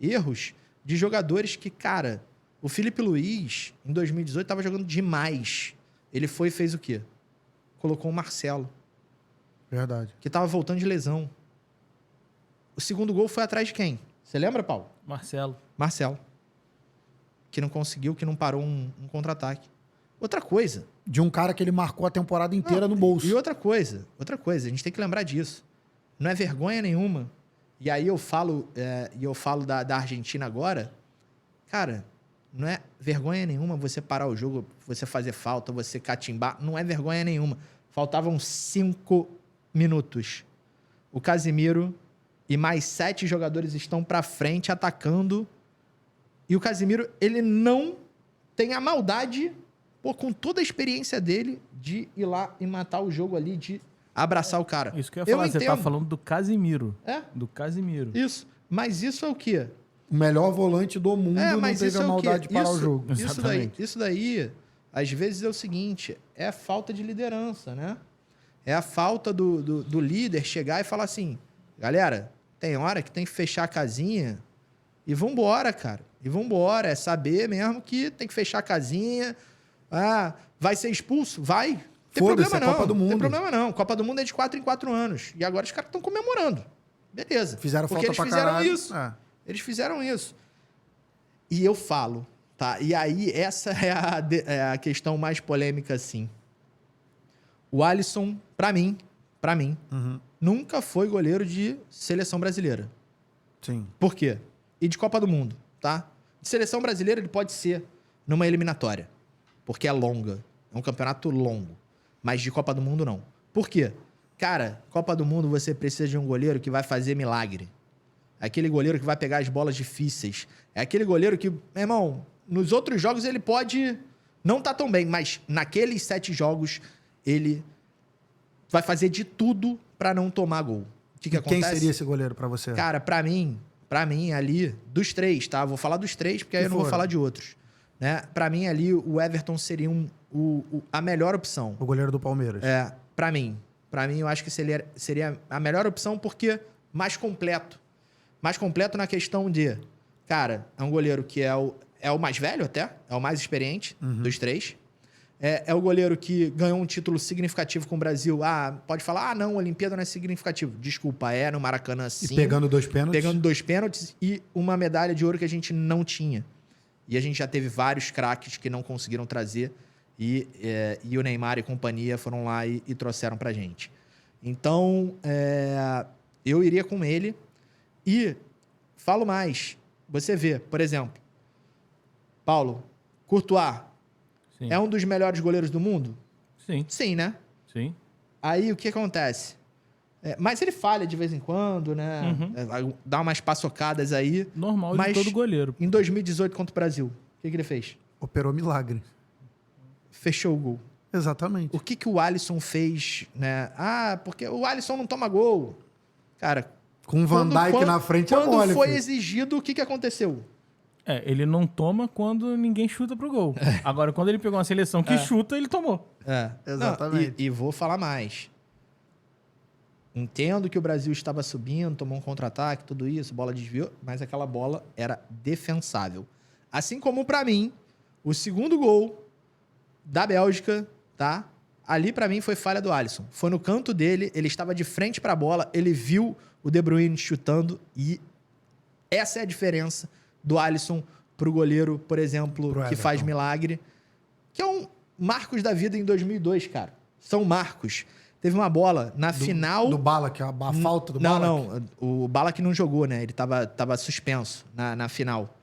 Erros de jogadores que, cara, o Felipe Luiz, em 2018, estava jogando demais. Ele foi e fez o quê? Colocou o Marcelo, Verdade. que estava voltando de lesão. O segundo gol foi atrás de quem? Você lembra, Paulo? Marcelo. Marcelo. Que não conseguiu, que não parou um contra-ataque. Outra coisa. De um cara que ele marcou a temporada inteira no bolso. E outra coisa, a gente tem que lembrar disso. Não é vergonha nenhuma. E aí eu falo da Argentina agora. Cara, não é vergonha nenhuma você parar o jogo, você fazer falta, você catimbar. Não é vergonha nenhuma. Faltavam 5 minutos. O Casemiro e mais 7 jogadores estão pra frente atacando. E o Casemiro, ele não tem a maldade, com toda a experiência dele, de ir lá e matar o jogo ali, de abraçar o cara. Isso que eu ia falar, você tá entendo. falando do Casemiro. É, Do Casemiro. isso. Mas isso é o quê? O melhor volante do mundo não Mas teve isso a é o maldade quê? de parar o jogo. Exatamente. Isso daí, às vezes é o seguinte, é a falta de liderança, né? É a falta do líder chegar e falar assim, galera, tem hora que tem que fechar a casinha e vambora, cara. E vambora, é saber mesmo que tem que fechar a casinha. Ah, vai ser expulso? Vai. Tem Foda-se, problema é não. Copa do Mundo. Tem problema não. Copa do Mundo é de 4 em 4 anos. E agora os caras estão comemorando. Beleza. Fizeram Porque falta eles pra fizeram caralho. isso. É. Eles fizeram isso. E eu falo, tá? E aí, essa é a questão mais polêmica, assim. O Alisson, pra mim, nunca foi goleiro de seleção brasileira. Sim. Por quê? E de Copa do Mundo, tá? De seleção brasileira ele pode ser numa eliminatória, porque é longa. É um campeonato longo. Mas de Copa do Mundo, não. Por quê? Cara, Copa do Mundo você precisa de um goleiro que vai fazer milagre. É aquele goleiro que vai pegar as bolas difíceis. É aquele goleiro que, meu irmão, nos outros jogos ele pode não estar tão bem, mas naqueles 7 jogos ele vai fazer de tudo pra não tomar gol. O que acontece? Quem seria esse goleiro pra você? Cara, pra mim ali, dos 3, tá? Vou falar dos 3, porque aí eu não vou falar de outros. Né? Pra mim ali, o Everton seria a melhor opção. O goleiro do Palmeiras. Pra mim. Pra mim, eu acho que seria a melhor opção porque mais completo. Mais completo na questão de... Cara, é um goleiro que é o mais velho até, é o mais experiente dos 3. É o goleiro que ganhou um título significativo com o Brasil. Pode falar, não, a Olimpíada não é significativo. Desculpa, no Maracanã sim. E pegando 2 pênaltis. Pegando 2 pênaltis e uma medalha de ouro que a gente não tinha. E a gente já teve vários craques que não conseguiram trazer. E o Neymar e companhia foram lá e trouxeram pra gente. Então, eu iria com ele. E falo mais. Você vê, por exemplo, Paulo, Courtois Sim. é um dos melhores goleiros do mundo? Sim. Sim, né? Sim. Aí o que acontece? Mas ele falha de vez em quando, né? Dá umas paçocadas aí. Normal Mas de todo goleiro. Em 2018 contra o Brasil, o que ele fez? Operou milagre. Fechou o gol. Exatamente. O que o Alisson fez, né? Porque o Alisson não toma gol. Cara, Com o Van Dijk na frente é quando mole. foi filho. exigido, o que aconteceu? Ele não toma quando ninguém chuta pro gol. Agora, quando ele pegou uma seleção que chuta, ele tomou. Exatamente. Não, e vou falar mais. Entendo que o Brasil estava subindo, tomou um contra-ataque, tudo isso, bola desviou, mas aquela bola era defensável. Assim como, pra mim, o segundo gol da Bélgica, tá? Ali, pra mim, foi falha do Alisson. Foi no canto dele, ele estava de frente pra bola, ele viu o De Bruyne chutando e essa é a diferença do Alisson pro goleiro, por exemplo, Pro que Everton. faz milagre, que é um Marcos da vida em 2002, cara. São Marcos. Teve uma bola na final... Do Ballack, a falta do Ballack. Não. O Ballack não jogou, né? Ele tava suspenso na final.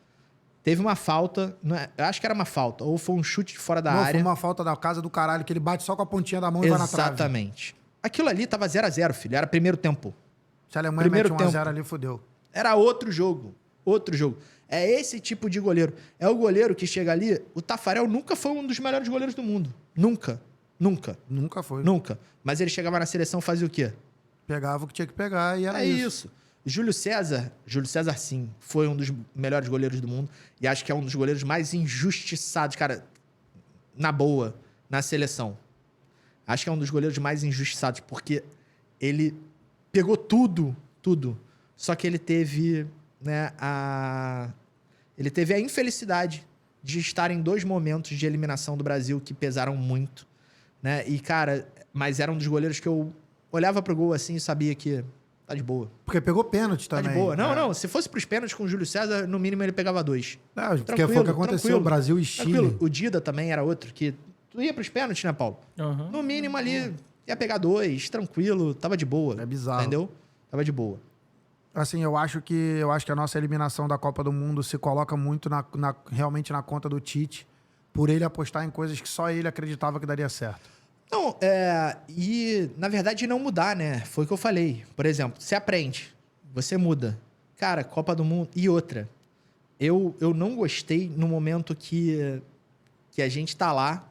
Teve uma falta, eu acho que era uma falta, ou foi um chute de fora da Não, área. foi uma falta da casa do caralho, que ele bate só com a pontinha da mão e vai na trave. Exatamente. Aquilo ali tava 0-0, filho. Era primeiro tempo. Se a Alemanha Primeiro mete 1 a 0 tempo. ali, fodeu. Era outro jogo. Outro jogo. É esse tipo de goleiro. É o goleiro que chega ali... O Tafarel nunca foi um dos melhores goleiros do mundo. Nunca. Nunca. Nunca foi. Nunca. Mas ele chegava na seleção e fazia o quê? Pegava o que tinha que pegar e era É isso. isso. Júlio César sim, foi um dos melhores goleiros do mundo. E acho que é um dos goleiros mais injustiçados, cara, na boa, na seleção. Acho que é um dos goleiros mais injustiçados, porque ele pegou tudo. Só que ele teve, né, ele teve a infelicidade de estar em 2 momentos de eliminação do Brasil que pesaram muito, né? E, cara, mas era um dos goleiros que eu olhava pro gol assim e sabia que tá de boa. Porque pegou pênalti Tá também. de boa. Não, É. não. Se fosse pros pênaltis com o Júlio César, no mínimo ele pegava 2. Não, porque foi o que aconteceu, Brasil e Chile. Tranquilo. O Dida também era outro que... Tu ia pros pênaltis, né, Paulo? Aham. No mínimo ali, ia pegar 2, tranquilo. Tava de boa. É bizarro. Entendeu? Tava de boa. Assim, eu acho que a nossa eliminação da Copa do Mundo se coloca muito realmente na conta do Tite, por ele apostar em coisas que só ele acreditava que daria certo. Não, e na verdade não mudar, né? Foi o que eu falei. Por exemplo, você aprende, você muda. Cara, Copa do Mundo. E outra, eu não gostei no momento que a gente tá lá.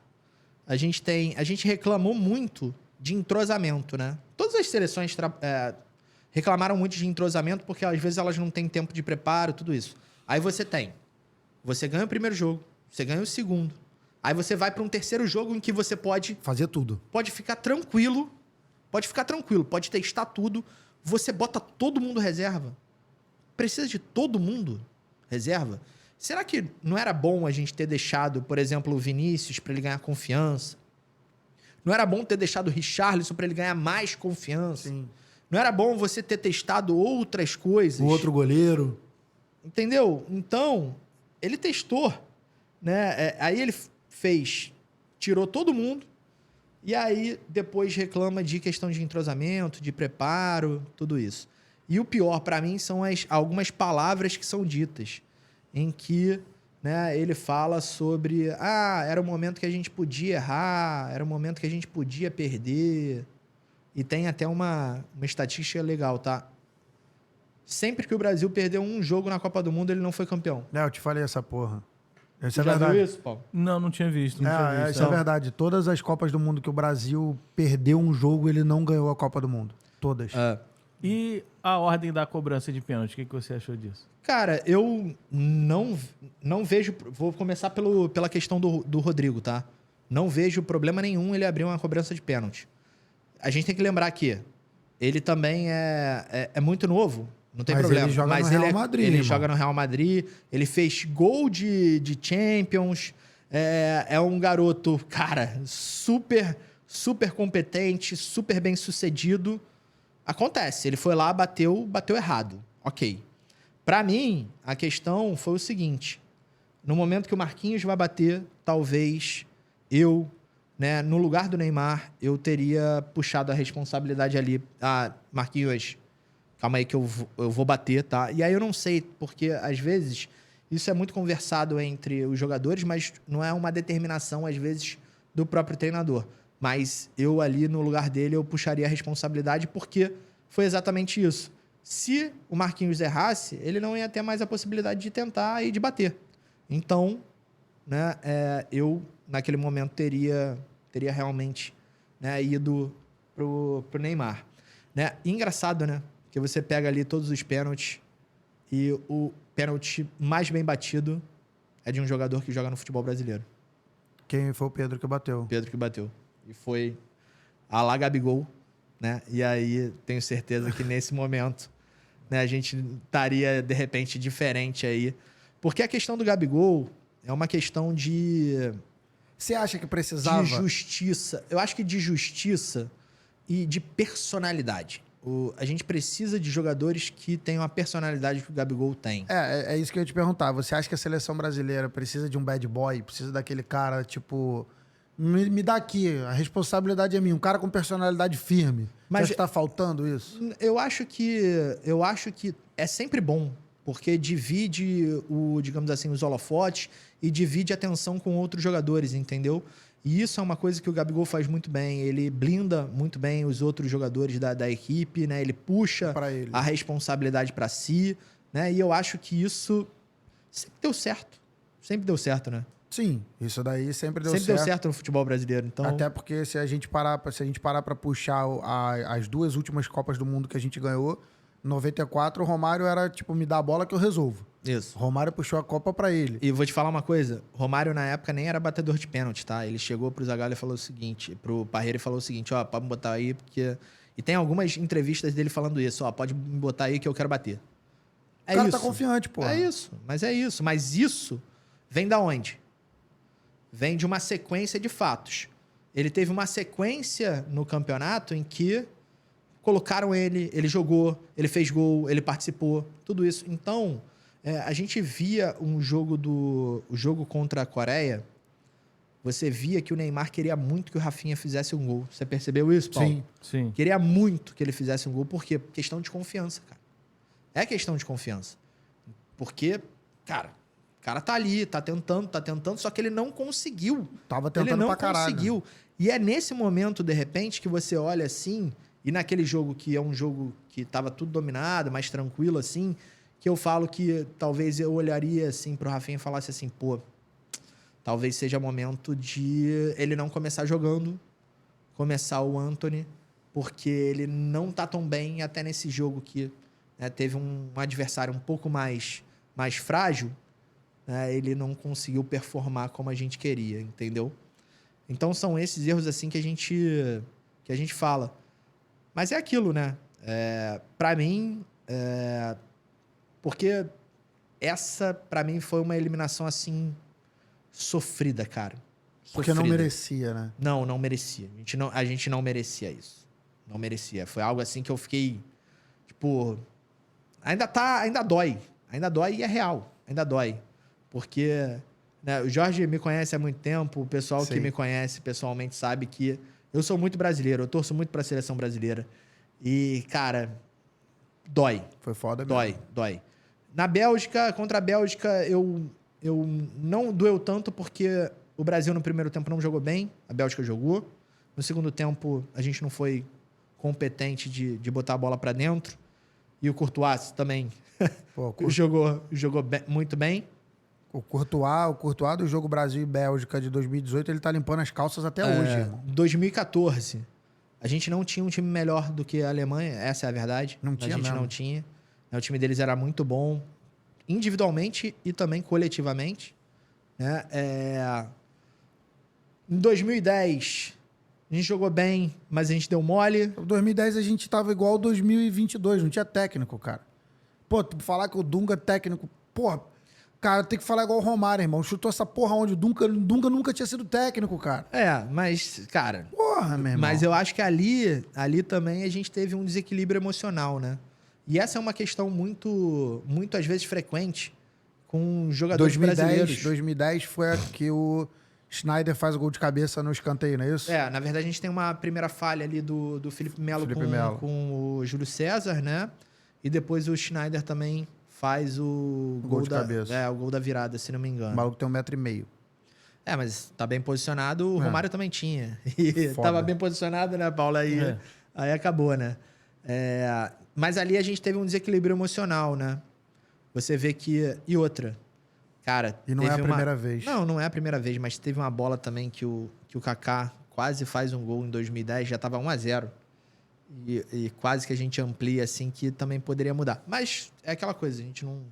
A gente reclamou muito de entrosamento, né? Todas as seleções reclamaram muito de entrosamento porque às vezes elas não têm tempo de preparo, tudo isso. Aí você ganha o primeiro jogo, você ganha o segundo. Aí você vai para um terceiro jogo em que você pode Fazer tudo. ficar tranquilo, pode testar tudo. Você bota todo mundo reserva. Precisa de todo mundo reserva. Será que não era bom a gente ter deixado, por exemplo, o Vinícius para ele ganhar confiança? Não era bom ter deixado o Richarlison para ele ganhar mais confiança? Sim. Não era bom você ter testado outras coisas? O outro goleiro. Entendeu? Então, ele testou, né? Aí ele tirou todo mundo, e aí depois reclama de questão de entrosamento, de preparo, tudo isso. E o pior para mim são algumas palavras que são ditas, em que, né, ele fala sobre, era o momento que a gente podia errar, era o momento que a gente podia perder. E tem até uma estatística legal, tá? Sempre que o Brasil perdeu um jogo na Copa do Mundo, ele não foi campeão. Eu te falei essa porra. Isso é Já verdade. viu isso, Paulo? Não tinha visto. Não tinha visto. Isso é verdade. Todas as Copas do Mundo que o Brasil perdeu um jogo, ele não ganhou a Copa do Mundo. Todas. E a ordem da cobrança de pênalti, o que você achou disso? Cara, eu não vejo... Vou começar pela questão do Rodrigo, tá? Não vejo problema nenhum ele abrir uma cobrança de pênalti. A gente tem que lembrar que ele também é muito novo, não tem Mas problema. ele joga no Real Madrid, Ele irmão. joga no Real Madrid, ele fez gol de Champions, é um garoto, cara, super competente, super bem sucedido. Acontece, ele foi lá, bateu errado. Ok. Pra mim, a questão foi o seguinte: no momento que o Marquinhos vai bater, talvez eu, né, no lugar do Neymar, eu teria puxado a responsabilidade ali. Marquinhos, calma aí que eu vou bater, tá? E aí eu não sei, porque às vezes isso é muito conversado entre os jogadores, mas não é uma determinação, às vezes, do próprio treinador. Mas eu ali, no lugar dele, eu puxaria a responsabilidade, porque foi exatamente isso. Se o Marquinhos errasse, ele não ia ter mais a possibilidade de tentar e de bater. Então, né, eu, naquele momento, teria realmente, né, ido pro Neymar. Né? E engraçado, né? Que você pega ali todos os pênaltis e o pênalti mais bem batido é de um jogador que joga no futebol brasileiro. Quem foi o Pedro que bateu? Pedro que bateu. E foi a lá Gabigol, né? E aí tenho certeza que nesse momento, né, a gente estaria, de repente, diferente aí. Porque a questão do Gabigol é uma questão de Você acha que precisava? de justiça. Eu acho que de justiça e de personalidade. A gente precisa de jogadores que tenham a personalidade que o Gabigol tem. É isso que eu ia te perguntar. Você acha que a seleção brasileira precisa de um bad boy? Precisa daquele cara, tipo... Me dá aqui, a responsabilidade é minha. Um cara com personalidade firme. Mas Você acha que tá faltando isso? Eu acho que é sempre bom, porque divide digamos assim, os holofotes e divide a atenção com outros jogadores, entendeu? E isso é uma coisa que o Gabigol faz muito bem. Ele blinda muito bem os outros jogadores da equipe, né? Ele puxa Pra ele. a responsabilidade para si, né? E eu acho que isso sempre deu certo. Sempre deu certo, né? Sim, isso daí sempre deu Sempre certo. deu certo no futebol brasileiro. Então, Até porque se a gente parar para puxar as duas últimas Copas do Mundo que a gente ganhou, em 94, o Romário era tipo, me dá a bola que eu resolvo. isso. O Romário puxou a Copa pra ele. E vou te falar uma coisa, Romário na época nem era batedor de pênalti, tá? Ele chegou pro Zagallo e falou o seguinte, pro Parreira e falou o seguinte, ó, pode me botar aí, porque... E tem algumas entrevistas dele falando isso, ó, pode me botar aí que eu quero bater. É O cara isso. tá confiante, pô. É isso, mas é isso. Mas isso vem da onde? Vem de uma sequência de fatos. Ele teve uma sequência no campeonato em que colocaram ele jogou, ele fez gol, ele participou, tudo isso. Então, a gente via o jogo contra a Coreia, você via que o Neymar queria muito que o Rafinha fizesse um gol. Você percebeu isso, Paulo? Sim. Sim. Queria muito que ele fizesse um gol, por quê? Questão de confiança, cara. É questão de confiança. Porque, cara, o cara tá ali, tá tentando, só que ele não conseguiu. Tava tentando pra caralho. Conseguiu. E é nesse momento, de repente, que você olha assim, e naquele jogo que é um jogo que tava tudo dominado, mais tranquilo assim, que eu falo que talvez eu olharia assim pro Rafinha e falasse assim, pô, talvez seja momento de ele não começar jogando, começar o Antony, porque ele não tá tão bem até nesse jogo que, né, teve um adversário um pouco mais frágil, né, ele não conseguiu performar como a gente queria, entendeu? Então são esses erros assim que a gente fala. Mas é aquilo, né? Pra mim, porque essa, pra mim, foi uma eliminação assim sofrida, cara. Porque não Sofrida. merecia, né? Não merecia. A gente não merecia isso. Não merecia. Foi algo assim que eu fiquei, tipo, ainda dói. Ainda dói e é real. Ainda dói. Porque, né, o Jorge me conhece há muito tempo, o pessoal que Sim. me conhece pessoalmente sabe que eu sou muito brasileiro, eu torço muito pra seleção brasileira. E, cara, dói. Foi foda mesmo. Dói. Na Bélgica, contra a Bélgica, eu não doeu tanto porque o Brasil no primeiro tempo não jogou bem, a Bélgica jogou. No segundo tempo, a gente não foi competente de botar a bola pra dentro. E o Courtois também Pô, jogou muito bem. o Courtois do jogo Brasil e Bélgica de 2018, ele tá limpando as calças até hoje, irmão. 2014, a gente não tinha um time melhor do que a Alemanha, essa é a verdade. Não tinha A gente mesmo. não tinha. O time deles era muito bom, individualmente e também coletivamente. Né? Em 2010, a gente jogou bem, mas a gente deu mole. Em 2010 a gente tava igual 2022, não tinha técnico, cara. Pô, tu falar que o Dunga é técnico... Porra, cara, tem que falar igual o Romário, irmão. Chutou essa porra onde o Dunga nunca tinha sido técnico, cara. Mas, cara... Porra, meu irmão. Mas eu acho que ali também a gente teve um desequilíbrio emocional, né? E essa é uma questão muito, muito às vezes, frequente com jogadores brasileiros. 2010 foi a que o Schneider faz o gol de cabeça no escanteio, não é isso? Na verdade, a gente tem uma primeira falha ali do Felipe Melo Melo. com o Júlio César, né? E depois o Schneider também faz o Gol de cabeça. o gol da virada, se não me O engano. maluco tem 1,5 m. Mas tá bem posicionado, o Romário também tinha. E Foda. tava bem posicionado, né, Paulo? Aí acabou, né? Mas ali a gente teve um desequilíbrio emocional, né? Você vê que... E outra, cara... E não é a primeira vez. Não é a primeira vez, mas teve uma bola também que o Kaká quase faz um gol em 2010, já tava 1-0. E quase que a gente amplia, assim, que também poderia mudar. Mas é aquela coisa, a gente não...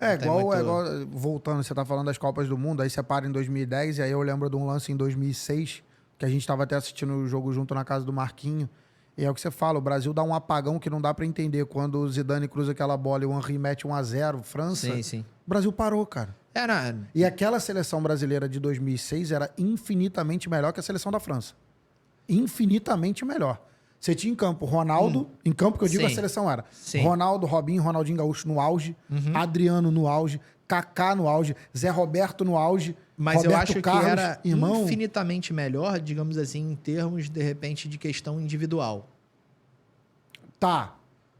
não tem igual, voltando, você tá falando das Copas do Mundo, aí você para em 2010, e aí eu lembro de um lance em 2006, que a gente tava até assistindo o jogo junto na casa do Marquinho, e é o que você fala, o Brasil dá um apagão que não dá pra entender. Quando o Zidane cruza aquela bola e o Henry mete 1-0, França, Sim. o Brasil parou, cara. E aquela seleção brasileira de 2006 era infinitamente melhor que a seleção da França. Infinitamente melhor. Você tinha em campo Ronaldo, em campo que eu digo Sim. a seleção era. Sim. Ronaldo, Robinho, Ronaldinho Gaúcho no auge, Adriano no auge, Kaká no auge, Zé Roberto no auge, Mas Roberto eu acho Carlos, que era irmão. infinitamente melhor, digamos assim, em termos, de repente, de questão individual. Tá,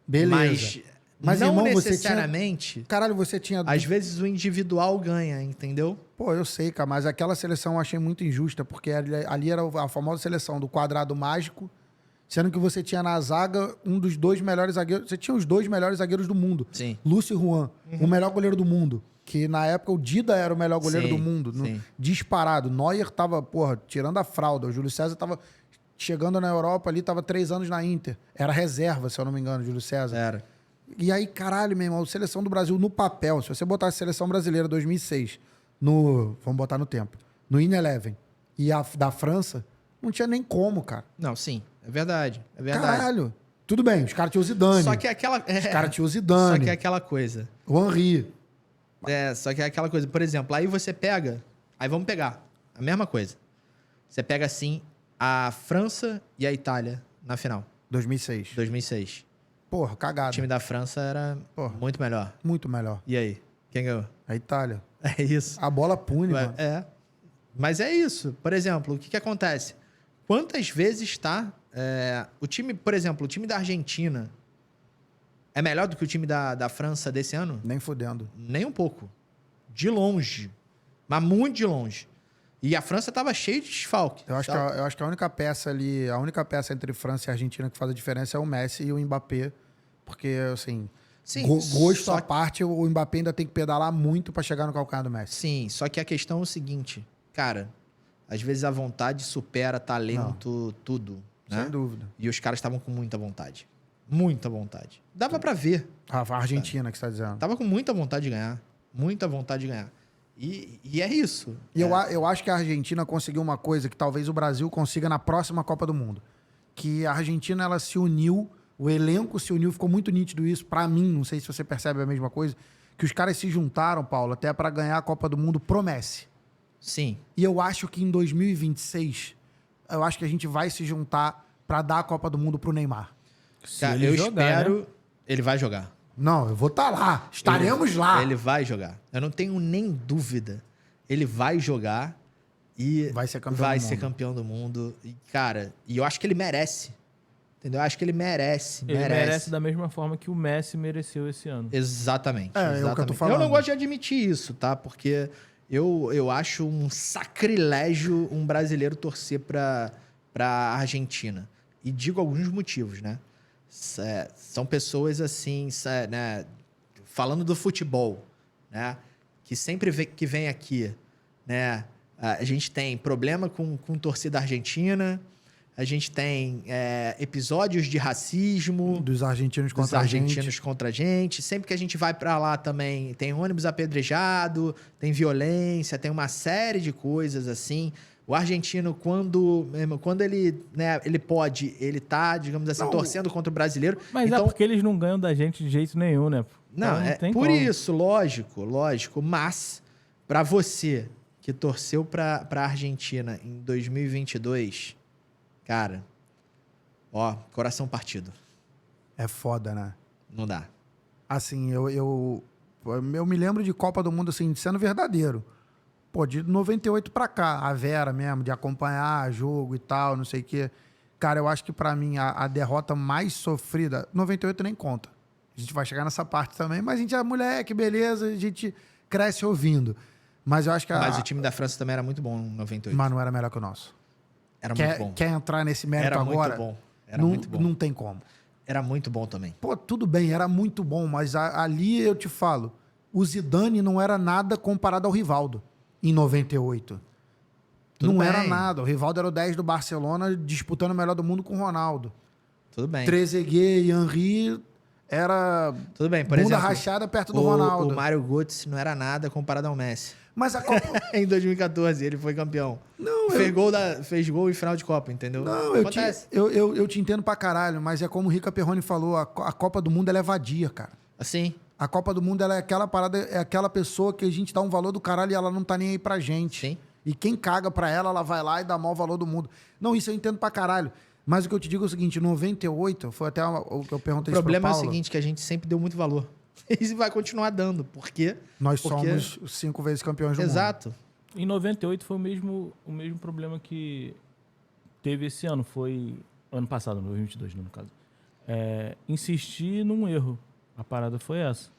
beleza. Mas Mas, não irmão, necessariamente. Caralho, você tinha... Às vezes o individual ganha, entendeu? Pô, eu sei, cara, mas aquela seleção eu achei muito injusta, porque ali era a famosa seleção do quadrado mágico, sendo que você tinha na zaga um dos 2 melhores zagueiros. Você tinha os 2 melhores zagueiros do mundo. Sim. Lúcio e Juan, o melhor goleiro do mundo. Que na época o Dida era o melhor goleiro Sim, do mundo. sim. Disparado. Neuer tava, porra, tirando a fralda. O Júlio César tava chegando na Europa ali, tava 3 anos na Inter. Era reserva, se eu não me engano, Júlio César. Era. E aí, caralho, meu irmão, seleção do Brasil no papel, se você botar a seleção brasileira 2006 no, vamos botar no tempo, no In-11 e a da França, não tinha nem como, cara. Não, sim. É verdade. É verdade. Caralho. Tudo bem, os caras tinham o Zidane. Só que é aquela. Os caras tinham o Zidane. Só que é aquela coisa. O Henry. Só que é aquela coisa. Por exemplo, aí você pega. Aí vamos pegar. A mesma coisa. Você pega assim a França e a Itália na final. 2006. 2006. Porra, O cagada. time da França era Porra. muito melhor. Muito melhor. E aí? Quem ganhou? A Itália. É isso. A bola pune, mano. É. Mas é isso. Por exemplo, o que acontece? Quantas vezes tá o time, por exemplo, o time da Argentina é melhor do que o time da França desse ano? Nem fudendo. Nem um pouco. De longe. Mas muito de longe. E a França tava cheia de desfalque. Eu acho que a única peça ali, a única peça entre França e Argentina que faz a diferença é o Messi e o Mbappé. Porque, assim, Sim, gosto só à parte, o Mbappé ainda tem que pedalar muito pra chegar no calcanhar do Messi. Sim, só que a questão é o seguinte, cara, às vezes a vontade supera talento, tudo, né? Sem dúvida. E os caras estavam com muita vontade. Muita vontade. Dava pra ver. A Argentina que você tá dizendo. Tava com muita vontade de ganhar. Muita vontade de ganhar. E é isso. E eu acho que a Argentina conseguiu uma coisa que talvez o Brasil consiga na próxima Copa do Mundo. Que a Argentina, ela se uniu, o elenco se uniu, ficou muito nítido isso. Pra mim, não sei se você percebe a mesma coisa, que os caras se juntaram, Paulo, até pra ganhar a Copa do Mundo pro Messi. Sim. E eu acho que em 2026, eu acho que a gente vai se juntar pra dar a Copa do Mundo pro Neymar. Cara, ele eu jogar, espero... né? Ele vai jogar. Não, eu vou estar lá. Estaremos lá. Ele vai jogar. Eu não tenho nem dúvida. Ele vai jogar e Vai ser campeão vai do ser mundo. campeão do mundo. E, cara, e eu acho que ele merece. Entendeu? Eu acho que ele merece. Ele merece da mesma forma que o Messi mereceu esse ano. Exatamente. É o que eu exatamente. tô falando. Eu não gosto de admitir isso, tá? Porque eu acho um sacrilégio um brasileiro torcer pra Argentina. E digo alguns motivos, né? São pessoas assim, né? Falando do futebol, né? Que sempre que vem aqui, né? A gente tem problema com torcida argentina, a gente tem episódios de racismo Dos argentinos dos contra a gente. argentinos contra a gente. Sempre que a gente vai pra lá também tem ônibus apedrejado, tem violência, tem uma série de coisas assim. O argentino, quando ele, né, ele pode, ele tá, digamos assim, torcendo contra o brasileiro. Mas então, é porque eles não ganham da gente de jeito nenhum, né? não, Então, tem por como. isso, lógico. Mas, pra você que torceu pra Argentina em 2022, cara, ó, coração partido. É foda, né? Não dá. Assim, eu me lembro de Copa do Mundo, assim, sendo verdadeiro. Pô, de 98 pra cá, a Vera mesmo, de acompanhar jogo e tal, não sei o quê. Cara, eu acho que pra mim a derrota mais sofrida, 98 nem conta. A gente vai chegar nessa parte também, mas a gente é moleque, beleza, a gente cresce ouvindo. Mas eu acho que Mas o time da França também era muito bom em 98. Mas não era melhor que o nosso. Era muito bom. Quer entrar nesse mérito Era agora? muito bom. Era não, muito bom. Não tem como. Era muito bom também. Pô, tudo bem, era muito bom, mas ali eu te falo, o Zidane não era nada comparado ao Rivaldo em 98. Tudo não bem. era nada. O Rivaldo era o 10 do Barcelona disputando o melhor do mundo com o Ronaldo. Tudo bem. Trezeguet e Henry era Tudo bem, por bunda exemplo. rachada perto do Ronaldo. O Mário Götze não era nada comparado ao Messi. Mas a Copa... Em 2014, ele foi campeão. Não, Fez gol em final de Copa, entendeu? Não, Acontece. eu te entendo pra caralho, mas é como o Rica Perrone falou, a Copa do Mundo ela é vadia, cara. Assim, A Copa do Mundo ela é aquela parada, é aquela pessoa que a gente dá um valor do caralho e ela não tá nem aí pra gente. Sim. E quem caga pra ela, ela vai lá e dá mau valor do mundo. Não, isso eu entendo pra caralho. Mas o que eu te digo é o seguinte, 98, foi até o que eu perguntei o isso pro problema é o Paulo. seguinte, que a gente sempre deu muito valor. E vai continuar dando. Por quê? Nós Porque- somos 5 vezes campeões do mundo. Exato. Em 98 foi o mesmo problema que teve esse ano. Foi ano passado, 2022, no caso. Insistir num erro. A parada foi essa.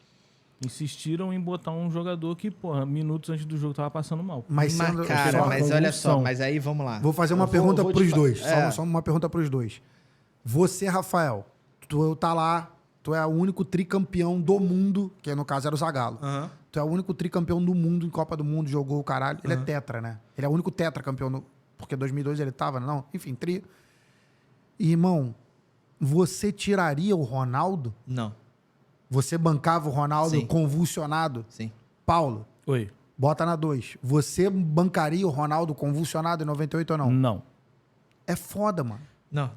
Insistiram em botar um jogador que, porra, minutos antes do jogo tava passando mal. Mas, Mas, sendo, cara, só- mas olha só, convulsão. mas aí vamos lá. Vou fazer uma Eu pergunta vou pros te dois. fa- Só uma pergunta pros dois. Você, Rafael, tu tá lá, tu é o único tricampeão do mundo, que no caso era o Zagallo. Aham. Tu é o único tricampeão do mundo em Copa do Mundo, jogou o caralho. Ele é tetra, né? Ele é o único tetracampeão, porque 2002 ele tava, né? Não, enfim, tri. E, irmão, você tiraria o Ronaldo? Não, Você bancava o Ronaldo Sim. convulsionado? sim. Paulo, Oi. bota na 2. Você bancaria o Ronaldo convulsionado em 98 ou não? Não. É foda, mano. Não,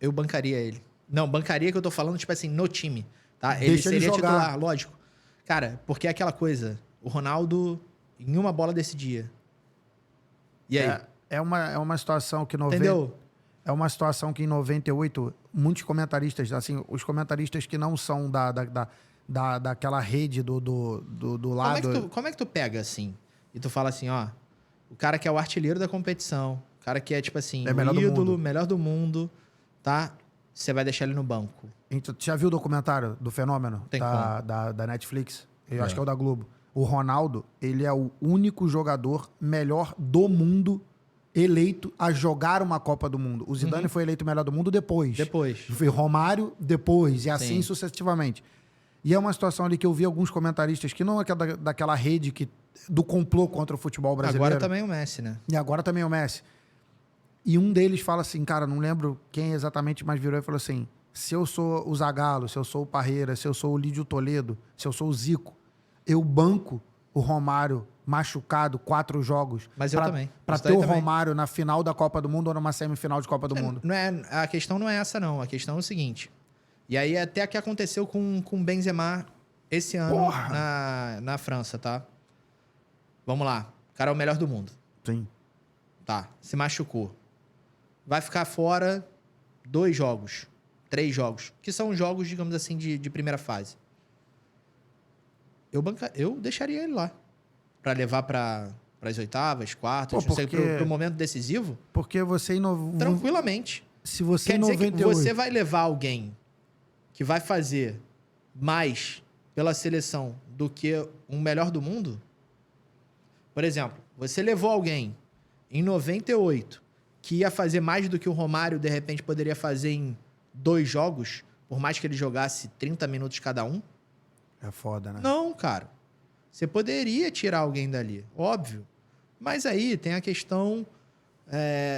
eu bancaria ele. Não, bancaria que eu tô falando, tipo assim, no time, tá? Ele Deixa ele seria jogar. titular, lógico. Cara, porque é aquela coisa, o Ronaldo em uma bola decidia. E aí? É uma situação que Entendeu? É uma situação que em 98, muitos comentaristas, assim, os comentaristas que não são daquela rede do lado. Como é que tu pega assim? E tu fala assim, ó, o cara que é o artilheiro da competição, o cara que é, tipo assim, É o melhor do ídolo, mundo. melhor do mundo, tá? Você vai deixar ele no banco. Então, tu já viu o documentário do Fenômeno Tem da Netflix? Eu acho que é o da Globo. O Ronaldo, ele é o único jogador melhor do mundo eleito a jogar uma Copa do Mundo. O Zidane foi eleito melhor do mundo depois. Depois. Foi Romário depois, e assim Sim. sucessivamente. E é uma situação ali que eu vi alguns comentaristas que não é daquela rede do complô contra o futebol brasileiro. Agora também o Messi, né? E agora também o Messi. E um deles fala assim, cara, não lembro quem exatamente, mas virou e falou assim, se eu sou o Zagallo, se eu sou o Parreira, se eu sou o Lídio Toledo, se eu sou o Zico, eu banco o Romário machucado 4 jogos. Mas eu também. Pra Isso ter daí o também. Romário na final da Copa do Mundo ou numa semifinal de Copa do Mundo. Não é, a questão não é essa, não. A questão é o seguinte. E aí até que aconteceu com o Benzema esse ano na França, tá? Vamos lá. O cara é o melhor do mundo. Sim. Tá. Se machucou. Vai ficar fora 2 jogos. 3 jogos. Que são jogos, digamos assim, de primeira fase. Eu deixaria ele lá. Pra levar para as oitavas, quartas, Pô, não sei, pro momento decisivo. Porque você Tranquilamente. se você Quer em dizer 98... que você vai levar alguém que vai fazer mais pela seleção do que um melhor do mundo? Por exemplo, você levou alguém em 98 que ia fazer mais do que o Romário, de repente, poderia fazer em 2 jogos, por mais que ele jogasse 30 minutos cada um? É foda, né? Não, cara. Você poderia tirar alguém dali, óbvio. Mas aí tem a questão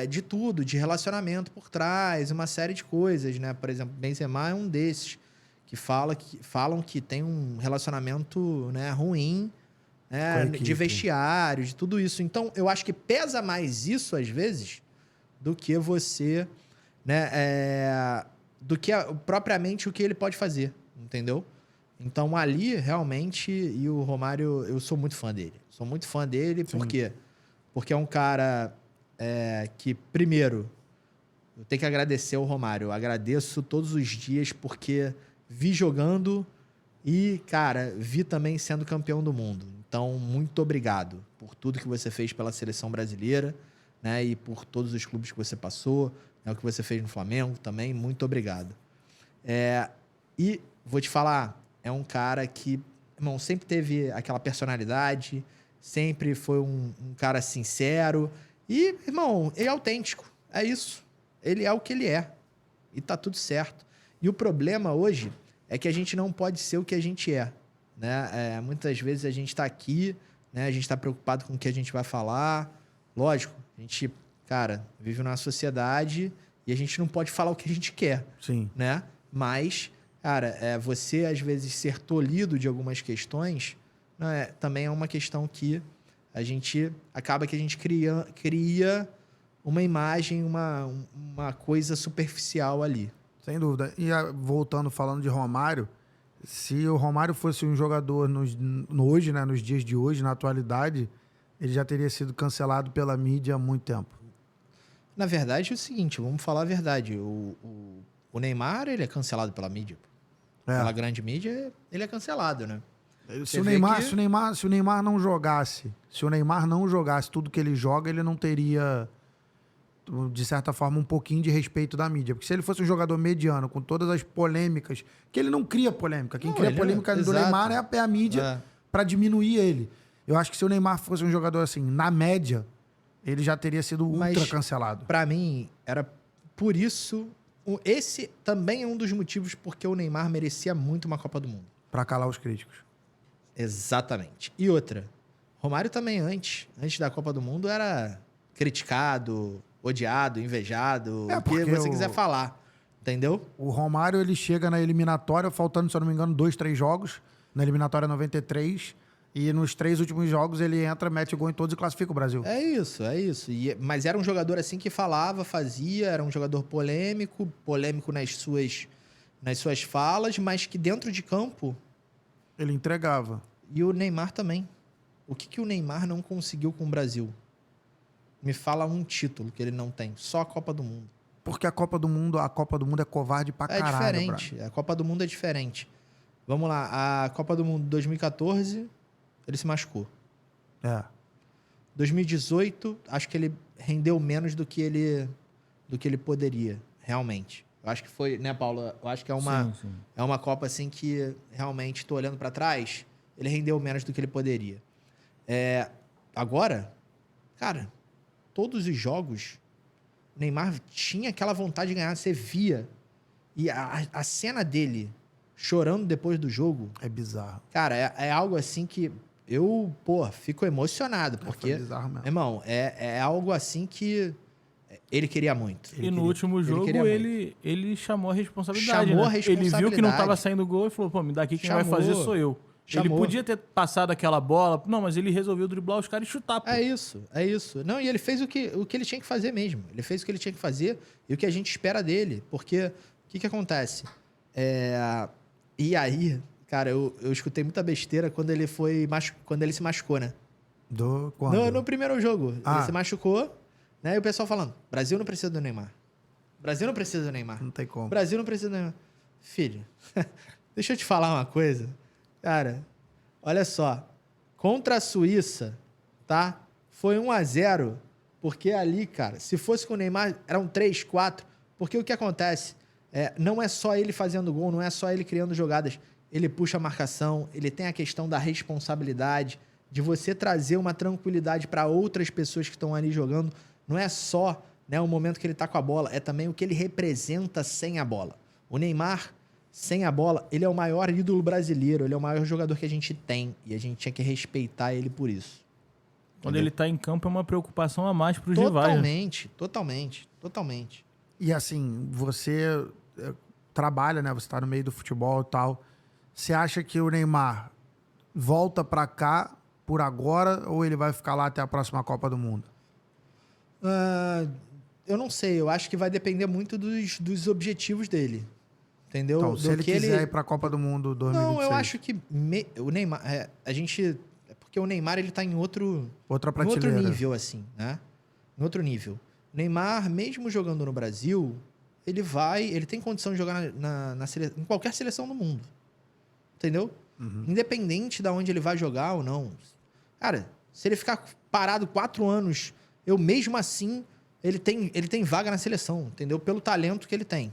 de tudo, de relacionamento por trás, uma série de coisas, né? Por exemplo, Benzema é um desses que falam que tem um relacionamento, né, ruim, né, Com a equipe. de vestiário, de tudo isso. Então, eu acho que pesa mais isso, às vezes, do que você, né, do que propriamente o que ele pode fazer, entendeu? Então, ali, realmente, e o Romário, eu sou muito fã dele. Sou muito fã dele, por quê? Porque é um cara que, primeiro, eu tenho que agradecer ao Romário. Eu agradeço todos os dias, porque vi jogando e, cara, vi também sendo campeão do mundo. Então, muito obrigado por tudo que você fez pela seleção brasileira, né? E por todos os clubes que você passou, né, o que você fez no Flamengo também. Muito obrigado. E vou te falar, é um cara que, irmão, sempre teve aquela personalidade, sempre foi um cara sincero e, irmão, ele é autêntico. É isso. Ele é o que ele é. E tá tudo certo. E o problema hoje é que a gente não pode ser o que a gente é, né? Muitas vezes a gente tá aqui, né? A gente tá preocupado com o que a gente vai falar. Lógico, a gente, cara, vive numa sociedade e a gente não pode falar o que a gente quer, Sim. né? Mas, cara, você às vezes ser tolhido de algumas questões, né, também é uma questão que a gente acaba que a gente cria uma imagem, uma coisa superficial ali. Sem dúvida. E voltando, falando de Romário, se o Romário fosse um jogador hoje, né, nos dias de hoje, na atualidade, ele já teria sido cancelado pela mídia há muito tempo. Na verdade, é o seguinte, vamos falar a verdade. O Neymar, ele é cancelado pela mídia. Pela grande mídia, ele é cancelado, né? Se o Neymar não jogasse tudo que ele joga, ele não teria de certa forma, um pouquinho de respeito da mídia. Porque se ele fosse um jogador mediano, com todas as polêmicas, que ele não cria polêmica. Quem cria polêmica do exato. Neymar é a mídia para diminuir ele. Eu acho que se o Neymar fosse um jogador assim, na média, ele já teria sido ultra cancelado. Pra mim, era por isso... Esse também é um dos motivos porque o Neymar merecia muito uma Copa do Mundo. Pra calar os críticos. Exatamente. E outra, Romário também antes da Copa do Mundo era criticado, odiado, invejado, o que você quiser falar, entendeu? O Romário, ele chega na eliminatória, faltando, se eu não me engano, 2, 3 jogos, na eliminatória 93, e nos 3 últimos jogos ele entra, mete gol em todos e classifica o Brasil. É isso. Mas era um jogador assim que falava, fazia, era um jogador polêmico nas suas falas, mas que dentro de campo... Ele entregava. E o Neymar também. O que o Neymar não conseguiu com o Brasil? Me fala um título que ele não tem. Só a Copa do Mundo. Porque a Copa do Mundo é covarde pra caralho. É diferente. A Copa do Mundo é diferente. Vamos lá. A Copa do Mundo 2014, ele se machucou. 2018, acho que ele rendeu menos do que ele poderia, realmente. Eu acho que foi, né, Paulo? Eu acho que é uma Copa, assim, que realmente, estou olhando para trás, ele rendeu menos do que ele poderia. Agora, cara, todos os jogos, o Neymar tinha aquela vontade de ganhar, você via. E a cena dele chorando depois do jogo... É bizarro. Cara, é algo assim que eu, fico emocionado, porque... Foi bizarro mesmo. Irmão, é algo assim que... Ele queria muito. No último jogo, ele chamou a responsabilidade. Chamou a Ele viu que não responsabilidade. estava saindo gol e falou, pô, me dá aqui, quem vai fazer sou eu. Ele podia ter passado aquela bola, não, mas ele resolveu driblar os caras e chutar. Pô. É isso. Não, e ele fez o que ele tinha que fazer mesmo. Ele fez o que ele tinha que fazer e o que a gente espera dele. Porque, o que acontece? E aí, cara, eu escutei muita besteira quando ele se machucou, né? Quando? No primeiro jogo. Ele se machucou, né? E o pessoal falando, Brasil não precisa do Neymar. Brasil não precisa do Neymar. Não tem como. Brasil não precisa do Neymar. Filho, deixa eu te falar uma coisa. Cara, olha só. Contra a Suíça, tá? Foi 1-0. Porque ali, cara, se fosse com o Neymar, eram 3, 4. Porque o que acontece? Não é só ele fazendo gol, não é só ele criando jogadas. Ele puxa a marcação, ele tem a questão da responsabilidade, de você trazer uma tranquilidade para outras pessoas que estão ali jogando. Não é só, né, o momento que ele tá com a bola, é também o que ele representa sem a bola. O Neymar, sem a bola, ele é o maior ídolo brasileiro, ele é o maior jogador que a gente tem e a gente tinha que respeitar ele por isso. Quando ele tá em campo é uma preocupação a mais pros rivais. Totalmente. E assim, você trabalha, né? Você tá no meio do futebol e tal. Você acha que o Neymar volta pra cá por agora ou ele vai ficar lá até a próxima Copa do Mundo? Eu não sei, eu acho que vai depender muito dos objetivos dele. Entendeu? Então, se ele quiser ir pra Copa do Mundo 2026. Não, eu acho que o Neymar... porque o Neymar, ele tá em outro nível, assim, né? Em outro nível. O Neymar, mesmo jogando no Brasil, ele tem condição de jogar em qualquer seleção do mundo. Entendeu? Uhum. Independente de onde ele vai jogar ou não. Cara, se ele ficar parado 4 anos, mesmo assim, ele tem vaga na seleção, entendeu? Pelo talento que ele tem.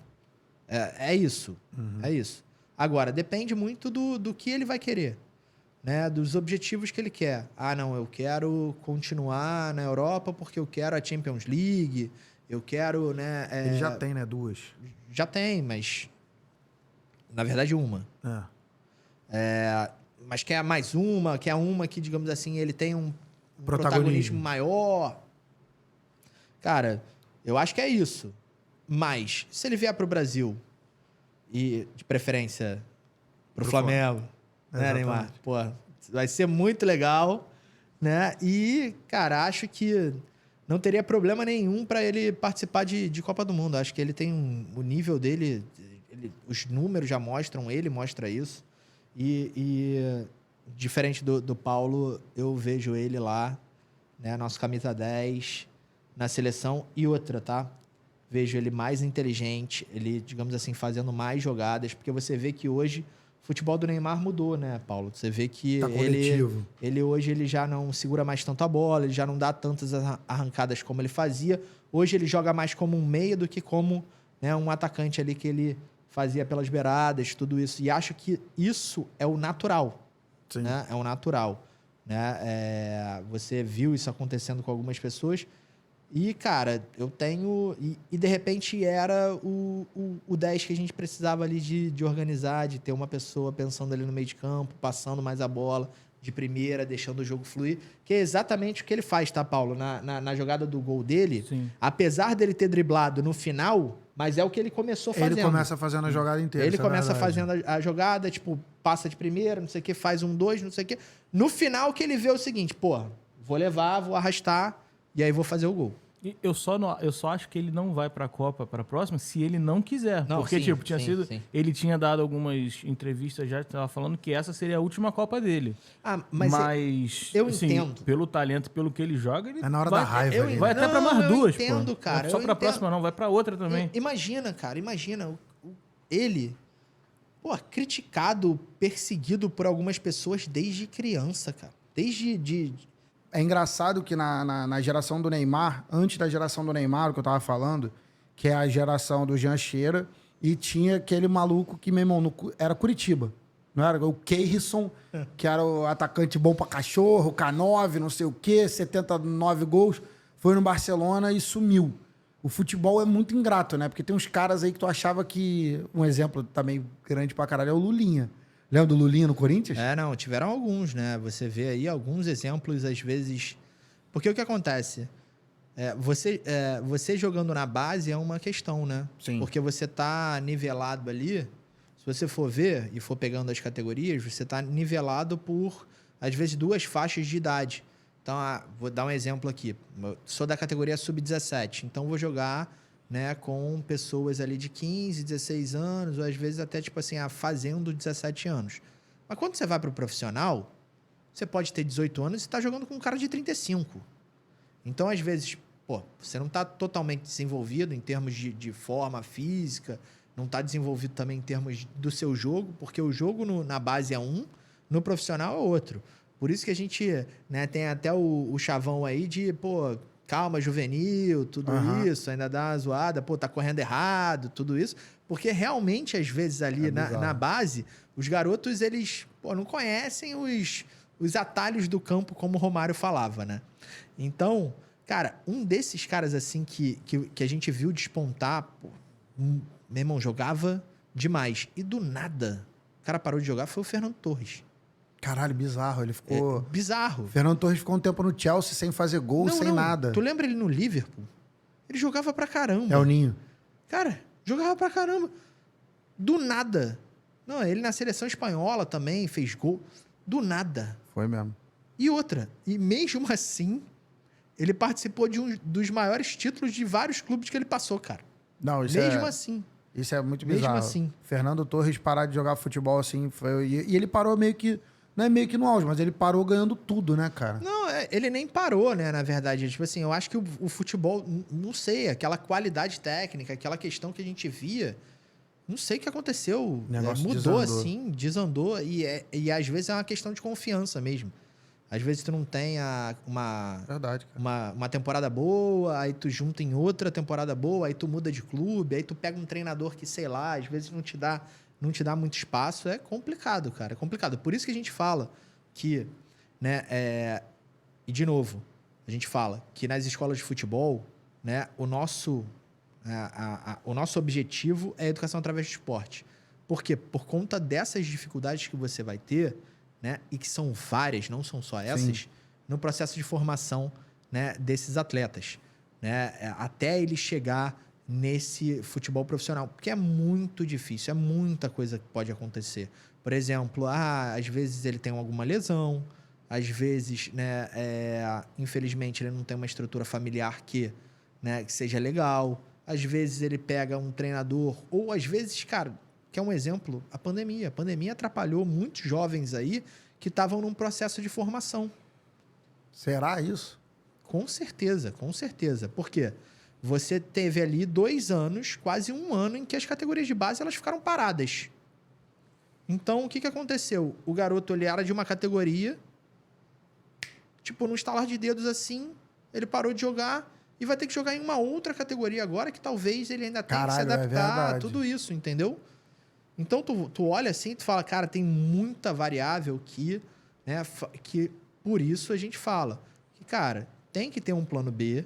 É isso. Uhum. É isso. Agora, depende muito do que ele vai querer. Né? Dos objetivos que ele quer. Não, eu quero continuar na Europa porque eu quero a Champions League, eu quero, né... Ele já tem, né? 2. Já tem, mas... Na verdade, uma. Mas quer mais uma, quer uma que, digamos assim, ele tem um protagonismo maior. Cara, eu acho que é isso. Mas, se ele vier pro Brasil e, de preferência, pro Flamengo, né, Neymar? Pô, vai ser muito legal, né? E, cara, acho que não teria problema nenhum para ele participar de Copa do Mundo. Acho que ele tem o nível dele, os números já mostram, ele mostra isso. E diferente do Paulo, eu vejo ele lá, né? Nosso camisa 10 na seleção. E outra, tá? Vejo ele mais inteligente, ele, digamos assim, fazendo mais jogadas, porque você vê que hoje futebol do Neymar mudou, né, Paulo? Você vê que Tá coletivo. ele hoje ele já não segura mais tanto a bola, ele já não dá tantas arrancadas como ele fazia. Hoje ele joga mais como um meia do que como, né, um atacante ali que ele fazia pelas beiradas, tudo isso. E acho que isso é o natural. Sim. Né? É o natural. Né? Você viu isso acontecendo com algumas pessoas. E, cara, eu tenho... E de repente era o 10 que a gente precisava ali de organizar, de ter uma pessoa pensando ali no meio de campo, passando mais a bola de primeira, deixando o jogo fluir. Que é exatamente o que ele faz, tá, Paulo? Na jogada do gol dele, Sim. apesar dele ter driblado no final, mas é o que ele começou fazendo. Ele começa fazendo a jogada inteira. Ele isso é começa verdade. fazendo a jogada, tipo, passa de primeira, não sei o que, faz 1-2, não sei o que. No final que ele vê o seguinte, pô, vou levar, vou arrastar e aí vou fazer o gol. E eu só acho que ele não vai pra Copa, pra próxima, se ele não quiser. Não, Porque, sim, tipo, tinha sim, sido... sim. Ele tinha dado algumas entrevistas já, tava falando que essa seria a última Copa dele. Ah, mas eu assim, entendo. Pelo talento, pelo que ele joga, ele É na hora vai, da raiva. eu ali, vai né? até pra Não, mais eu duas, entendo, pô. cara, Só eu pra entendo. próxima não, vai pra outra também. Imagina, cara, ele, pô, criticado, perseguido por algumas pessoas desde criança, cara. É engraçado que na geração do Neymar, antes da geração do Neymar, o que eu tava falando, que é a geração do Jean Shearer, e tinha aquele maluco que, meu irmão, era Curitiba. Não era? O Keirson, que era o atacante bom pra cachorro, K9, não sei o quê, 79 gols, foi no Barcelona e sumiu. O futebol é muito ingrato, né? Porque tem uns caras aí que tu achava que... Um exemplo também grande pra caralho é o Lulinha. Lembra do Lulinha no Corinthians? Não, tiveram alguns, né? Você vê aí alguns exemplos, às vezes... Porque o que acontece? Você jogando na base é uma questão, né? Sim. Porque você tá nivelado ali, se você for ver e for pegando as categorias, você tá nivelado por, às vezes, 2 faixas de idade. Então, vou dar um exemplo aqui. Eu sou da categoria sub-17, então vou jogar, né, com pessoas ali de 15, 16 anos, ou às vezes até, tipo assim, fazendo 17 anos. Mas quando você vai para o profissional, você pode ter 18 anos e estar jogando com um cara de 35. Então, às vezes, pô, você não está totalmente desenvolvido em termos de forma física, não está desenvolvido também em termos do seu jogo, porque o jogo na base é um, no profissional é outro. Por isso que a gente, né, tem até o chavão aí de, pô, calma, juvenil, tudo isso, ainda dá uma zoada, pô, tá correndo errado, tudo isso. Porque realmente, às vezes, ali na base, os garotos, eles, pô, não conhecem os atalhos do campo, como o Romário falava, né? Então, cara, um desses caras, assim, que a gente viu despontar, pô, meu irmão, jogava demais. E do nada, o cara parou de jogar, foi o Fernando Torres. Caralho, bizarro. Ele ficou... Bizarro. Fernando Torres ficou um tempo no Chelsea sem fazer gol, sem nada. Tu lembra ele no Liverpool? Ele jogava pra caramba. É o Ninho. Cara, jogava pra caramba. Do nada. Não, ele na seleção espanhola também fez gol. Do nada. Foi mesmo. E outra. E mesmo assim, ele participou de um dos maiores títulos de vários clubes que ele passou, cara. Não, isso Mesmo assim. Isso é muito Mesmo bizarro. assim. Fernando Torres parar de jogar futebol assim, e ele parou meio que... Não é meio que no auge, mas ele parou ganhando tudo, né, cara? Não, ele nem parou, né, na verdade. Tipo assim, eu acho que o futebol, não sei, aquela qualidade técnica, aquela questão que a gente via, não sei o que aconteceu. O negócio Mudou desandou. assim, desandou. E às vezes é uma questão de confiança mesmo. Às vezes tu não tem Verdade, cara. uma temporada boa, aí tu junta em outra temporada boa, aí tu muda de clube, aí tu pega um treinador que, sei lá, às vezes não te dá muito espaço. É complicado, cara. É complicado. Por isso que a gente fala que, né, e de novo, a gente fala que nas escolas de futebol, né, o nosso objetivo é a educação através do esporte. Por quê? Por conta dessas dificuldades que você vai ter, né, e que são várias, não são só essas, Sim. no processo de formação, né, desses atletas, né, até ele chegar nesse futebol profissional, porque é muito difícil, é muita coisa que pode acontecer. Por exemplo, às vezes ele tem alguma lesão, às vezes, né, infelizmente, ele não tem uma estrutura familiar que seja legal, às vezes ele pega um treinador, ou às vezes, cara, que é um exemplo, a pandemia. A pandemia atrapalhou muitos jovens aí que estavam num processo de formação. Será isso? Com certeza, com certeza. Por quê? Você teve ali 2 anos, quase 1 ano, em que as categorias de base elas ficaram paradas. Então, o que aconteceu? O garoto, ele era de uma categoria, tipo, num estalar de dedos assim, ele parou de jogar e vai ter que jogar em uma outra categoria agora que talvez ele ainda tenha que se adaptar a tudo isso, entendeu? Então, tu olha assim e tu fala, cara, tem muita variável que, né, que por isso a gente fala que, cara, tem que ter um plano B,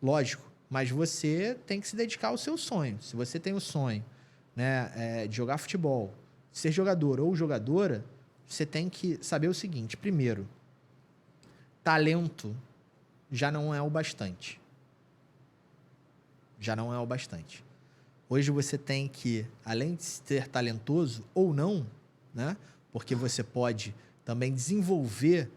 lógico, mas você tem que se dedicar ao seu sonho. Se você tem o sonho, né, de jogar futebol, ser jogador ou jogadora, você tem que saber o seguinte. Primeiro, talento já não é o bastante. Já não é o bastante. Hoje você tem que, além de ser talentoso ou não, né, porque você pode também desenvolver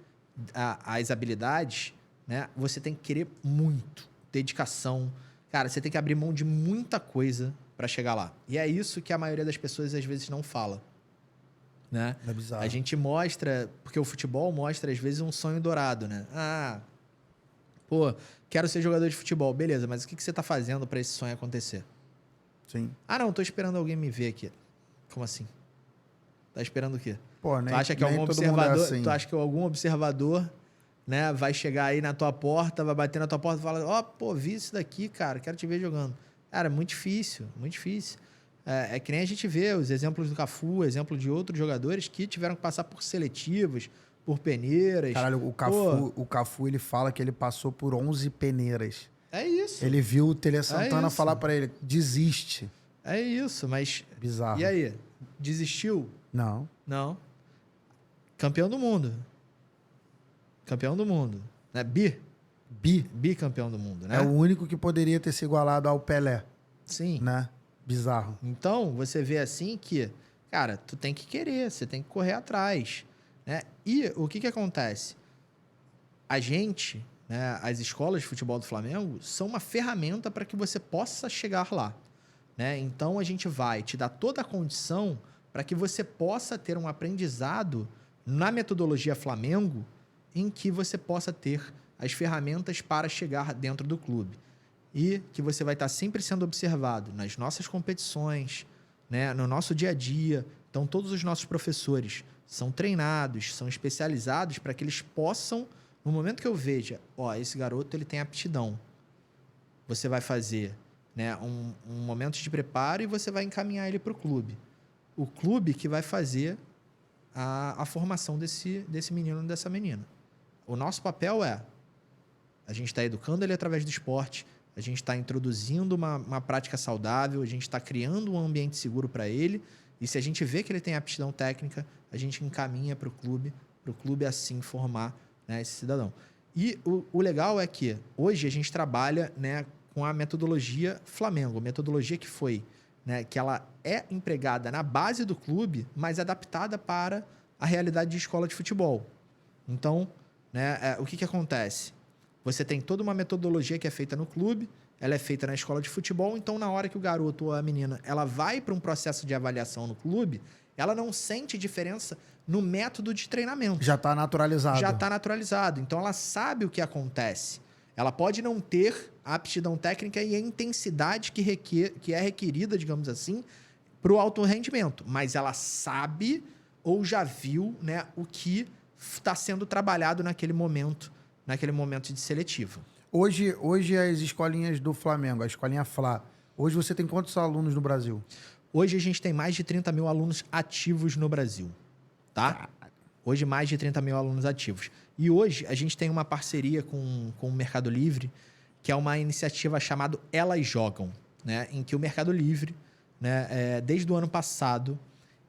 as habilidades, né, você tem que querer muito, dedicação. Cara, você tem que abrir mão de muita coisa para chegar lá. E é isso que a maioria das pessoas às vezes não fala, né? É bizarro. A gente mostra, porque o futebol mostra às vezes um sonho dourado, né? Pô, quero ser jogador de futebol, beleza, mas o que você tá fazendo para esse sonho acontecer? Sim. Não, tô esperando alguém me ver aqui. Como assim? Tá esperando o quê? Pô, Tu acha que algum observador, tu acha que algum observador, né, vai chegar aí na tua porta, vai bater na tua porta e falar, pô, vi isso daqui, cara, quero te ver jogando. Cara, muito difícil, muito difícil. É que nem a gente vê os exemplos do Cafu, exemplo de outros jogadores que tiveram que passar por seletivas, por peneiras. Caralho, o Cafu, ele fala que ele passou por 11 peneiras. É isso. Ele viu o Tele Santana falar pra ele, desiste. É isso, mas... Bizarro. E aí? Desistiu? Não. Não. Campeão do mundo. Campeão do mundo. Né? Bicampeão do mundo, né? É o único que poderia ter se igualado ao Pelé. Sim. Né? Bizarro. Então, você vê assim que, cara, tu tem que querer, você tem que correr atrás, né? E o que acontece? A gente, né, as escolas de futebol do Flamengo são uma ferramenta para que você possa chegar lá, né? Então, a gente vai te dar toda a condição para que você possa ter um aprendizado na metodologia Flamengo em que você possa ter as ferramentas para chegar dentro do clube. E que você vai estar sempre sendo observado nas nossas competições, né, no nosso dia a dia. Então, todos os nossos professores são treinados, são especializados para que eles possam, no momento que eu veja, esse garoto ele tem aptidão, você vai fazer, né, um momento de preparo e você vai encaminhar ele para o clube. O clube que vai fazer a formação desse menino ou dessa menina. O nosso papel a gente está educando ele através do esporte, a gente está introduzindo uma prática saudável, a gente está criando um ambiente seguro para ele, e se a gente vê que ele tem aptidão técnica, a gente encaminha para o clube assim formar, né, esse cidadão. E o legal é que hoje a gente trabalha, né, com a metodologia Flamengo, metodologia que foi, né, que ela é empregada na base do clube, mas adaptada para a realidade de escola de futebol. Então, né, o que acontece? Você tem toda uma metodologia que é feita no clube, ela é feita na escola de futebol, então na hora que o garoto ou a menina ela vai para um processo de avaliação no clube, ela não sente diferença no método de treinamento. Já está naturalizado. Já está naturalizado. Então ela sabe o que acontece. Ela pode não ter a aptidão técnica e a intensidade que é requerida, digamos assim, para o alto rendimento, mas ela sabe ou já viu, né, o que está sendo trabalhado naquele momento de seletivo. Hoje as escolinhas do Flamengo, a escolinha Fla, hoje você tem quantos alunos no Brasil? Hoje a gente tem mais de 30 mil alunos ativos no Brasil, tá? Hoje mais de 30 mil alunos ativos. E hoje a gente tem uma parceria com o Mercado Livre, que é uma iniciativa chamada Elas Jogam, né? Em que o Mercado Livre, né, desde o ano passado,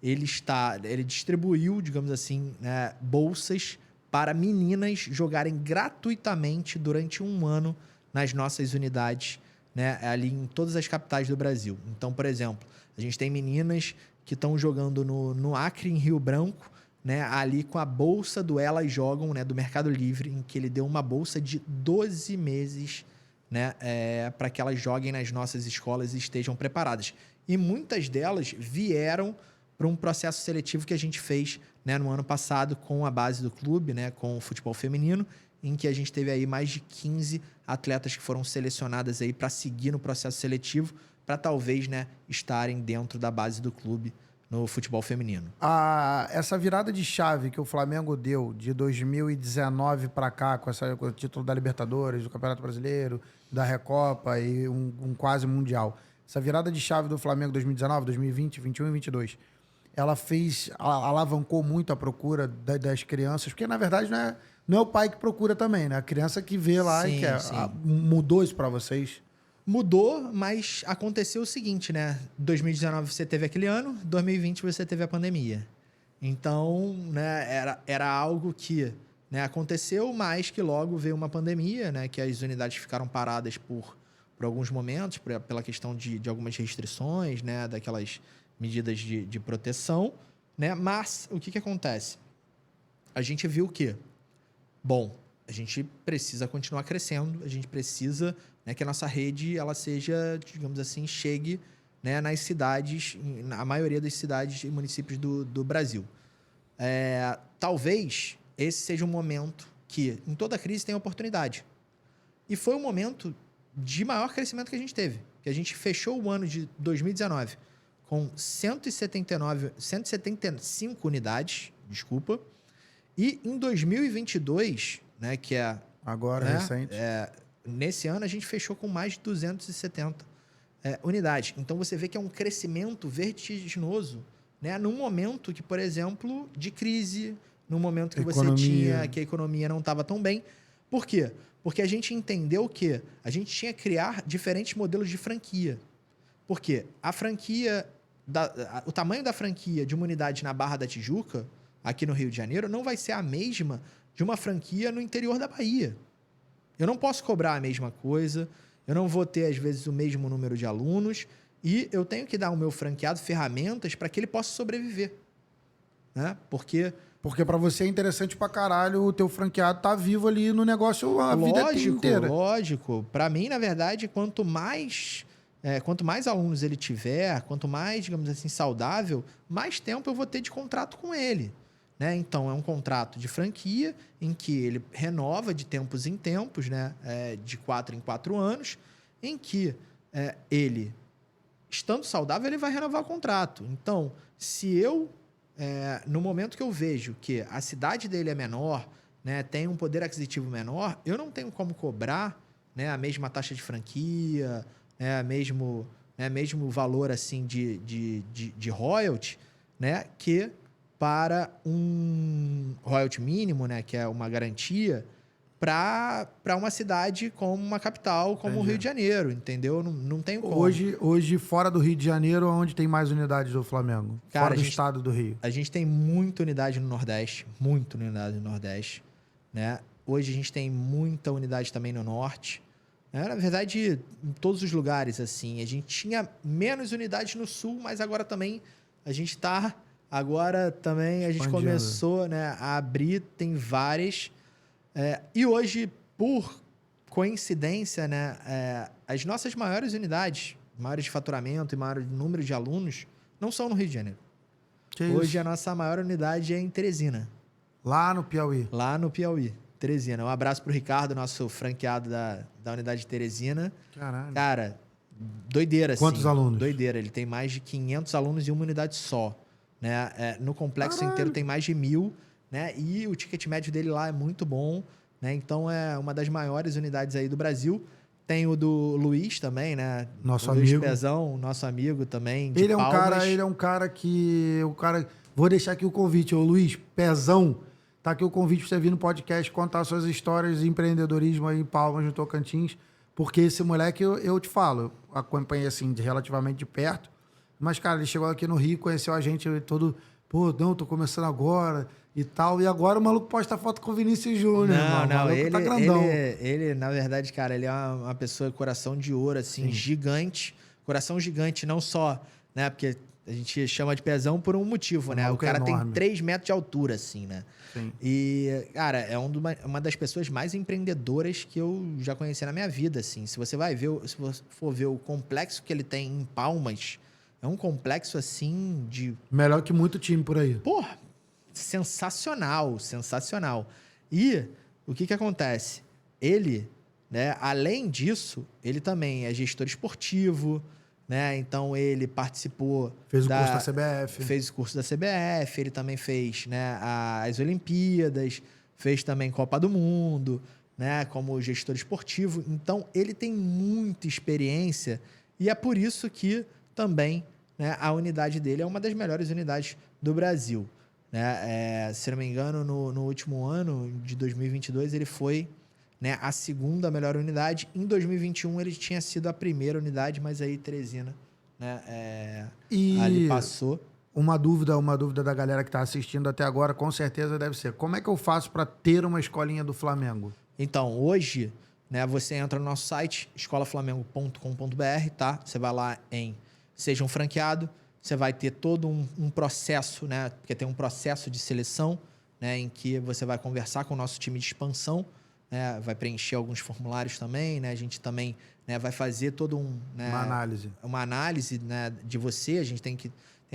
ele distribuiu, digamos assim, né, bolsas para meninas jogarem gratuitamente durante um ano nas nossas unidades, né, ali em todas as capitais do Brasil. Então, por exemplo, a gente tem meninas que estão jogando no Acre, em Rio Branco, né, ali com a bolsa do Elas Jogam, né, do Mercado Livre, em que ele deu uma bolsa de 12 meses, né, para que elas joguem nas nossas escolas e estejam preparadas. E muitas delas vieram para um processo seletivo que a gente fez, né, no ano passado com a base do clube, né, com o futebol feminino, em que a gente teve aí mais de 15 atletas que foram selecionadas aí para seguir no processo seletivo, para talvez, né, estarem dentro da base do clube no futebol feminino. Essa virada de chave que o Flamengo deu de 2019 para cá, com o título da Libertadores, do Campeonato Brasileiro, da Recopa e um quase Mundial. Essa virada de chave do Flamengo 2019, 2020, 21 e 22, ela alavancou muito a procura das crianças, porque na verdade não é o pai que procura também, né? A criança que vê lá Sim, e quer. sim. Mudou isso para vocês? Mudou, mas aconteceu o seguinte, né? 2019 você teve aquele ano, 2020 você teve a pandemia. Então, né, era algo que, né, aconteceu, mas que logo veio uma pandemia, né? Que as unidades ficaram paradas por alguns momentos, pela questão de algumas restrições, né? Daquelas medidas de proteção, né? Mas o que acontece? A gente viu que, bom, a gente precisa continuar crescendo, a gente precisa, né, que a nossa rede ela seja, digamos assim, chegue, né, nas cidades, na maioria das cidades e municípios do Brasil. Talvez esse seja um momento que, em toda crise, tem oportunidade. E foi o momento de maior crescimento que a gente teve. Que a gente fechou o ano de 2019 com 175 unidades, desculpa, e em 2022, né, que é... Agora, né, recente. Nesse ano, a gente fechou com mais de 270 unidades. Então, você vê que é um crescimento vertiginoso, né? Num momento que, por exemplo, de crise, num momento que que a economia não estava tão bem. Por quê? Porque a gente entendeu que a gente tinha que criar diferentes modelos de franquia. Porque a franquia, o tamanho da franquia de uma unidade na Barra da Tijuca, aqui no Rio de Janeiro, não vai ser a mesma de uma franquia no interior da Bahia. Eu não posso cobrar a mesma coisa, eu não vou ter, às vezes, o mesmo número de alunos e eu tenho que dar ao meu franqueado ferramentas para que ele possa sobreviver. Né? Porque para você é interessante pra caralho o teu franqueado tá vivo ali no negócio a vida inteira. Lógico. Para mim, na verdade, quanto mais alunos ele tiver, quanto mais, digamos assim, saudável, mais tempo eu vou ter de contrato com ele. Né? Então, é um contrato de franquia em que ele renova de tempos em tempos, né? De 4 em 4 anos, em que ele, estando saudável, ele vai renovar o contrato. Então, se eu, no momento que eu vejo que a cidade dele é menor, né, tem um poder aquisitivo menor, eu não tenho como cobrar, né, a mesma taxa de franquia, né, mesmo valor assim, de royalty, né, que para um royalty mínimo, né, que é uma garantia, para uma cidade como uma capital, como o Rio de Janeiro, entendeu? Não tem como. Hoje, fora do Rio de Janeiro, onde tem mais unidades do Flamengo? Cara, fora do estado do Rio. A gente tem muita unidade no Nordeste, né? Hoje a gente tem muita unidade também no Norte. Na verdade, em todos os lugares, assim. A gente tinha menos unidades no Sul, mas agora também a gente está... Agora também a gente começou, né, a abrir, tem várias. E hoje, por coincidência, né, as nossas maiores unidades, maiores de faturamento e maior número de alunos, não são no Rio de Janeiro. Hoje a nossa maior unidade é em Teresina. Lá no Piauí. Lá no Piauí, Teresina. Um abraço pro Ricardo, nosso franqueado da unidade de Teresina. Caralho. Cara, doideira, assim. Quantos alunos? Doideira. Ele tem mais de 500 alunos em uma unidade só. Né? No complexo inteiro tem mais de 1.000, né? E o ticket médio dele lá é muito bom, né? Então é uma das maiores unidades aí do Brasil. Tem o do Luiz também, né? Nosso Luiz amigo. Pezão, nosso amigo também, de Ele é Palmas. um cara que... Vou deixar aqui o convite. Ô, Luiz, Pezão, tá aqui o convite pra você vir no podcast contar suas histórias de empreendedorismo aí em Palmas, no Tocantins. Porque esse moleque, eu te falo, eu acompanhei assim relativamente de perto. Mas, cara, ele chegou aqui no Rio, conheceu a gente todo... Pô, não, tô começando agora e tal. E agora o maluco posta foto com o Vinícius Júnior. Não, ele tá grandão. Ele, na verdade, cara, ele é uma pessoa de coração de ouro, assim, gigante. Coração gigante, não só, né? Porque a gente chama de Pezão por um motivo, né? O cara tem 3 metros de altura, assim, né? Sim. E, cara, é uma das pessoas mais empreendedoras que eu já conheci na minha vida, assim. Se você for ver o complexo que ele tem em Palmas... É um complexo, assim, de... Melhor que muito time por aí. Pô, sensacional. E o que acontece? Ele, né, além disso, ele também é gestor esportivo, né? Então ele participou... Fez o curso da CBF. Fez o curso da CBF, ele também fez, né, as Olimpíadas, fez também Copa do Mundo, né, como gestor esportivo. Então ele tem muita experiência e é por isso que também, né, a unidade dele é uma das melhores unidades do Brasil, né? Se não me engano, no último ano de 2022 ele foi, né, a segunda melhor unidade. Em 2021 ele tinha sido a primeira unidade, mas aí Teresina, né, ali passou. Uma dúvida da galera que está assistindo até agora, com certeza deve ser: como é que eu faço para ter uma escolinha do Flamengo? Então, hoje, né, você entra no nosso site, escolaflamengo.com.br, tá? Você vai lá em Seja um Franqueado, você vai ter todo um processo, né? Porque tem um processo de seleção, né, em que você vai conversar com o nosso time de expansão, né, vai preencher alguns formulários também, né? A gente também, né, vai fazer todo né, uma análise, né, de você. A gente tem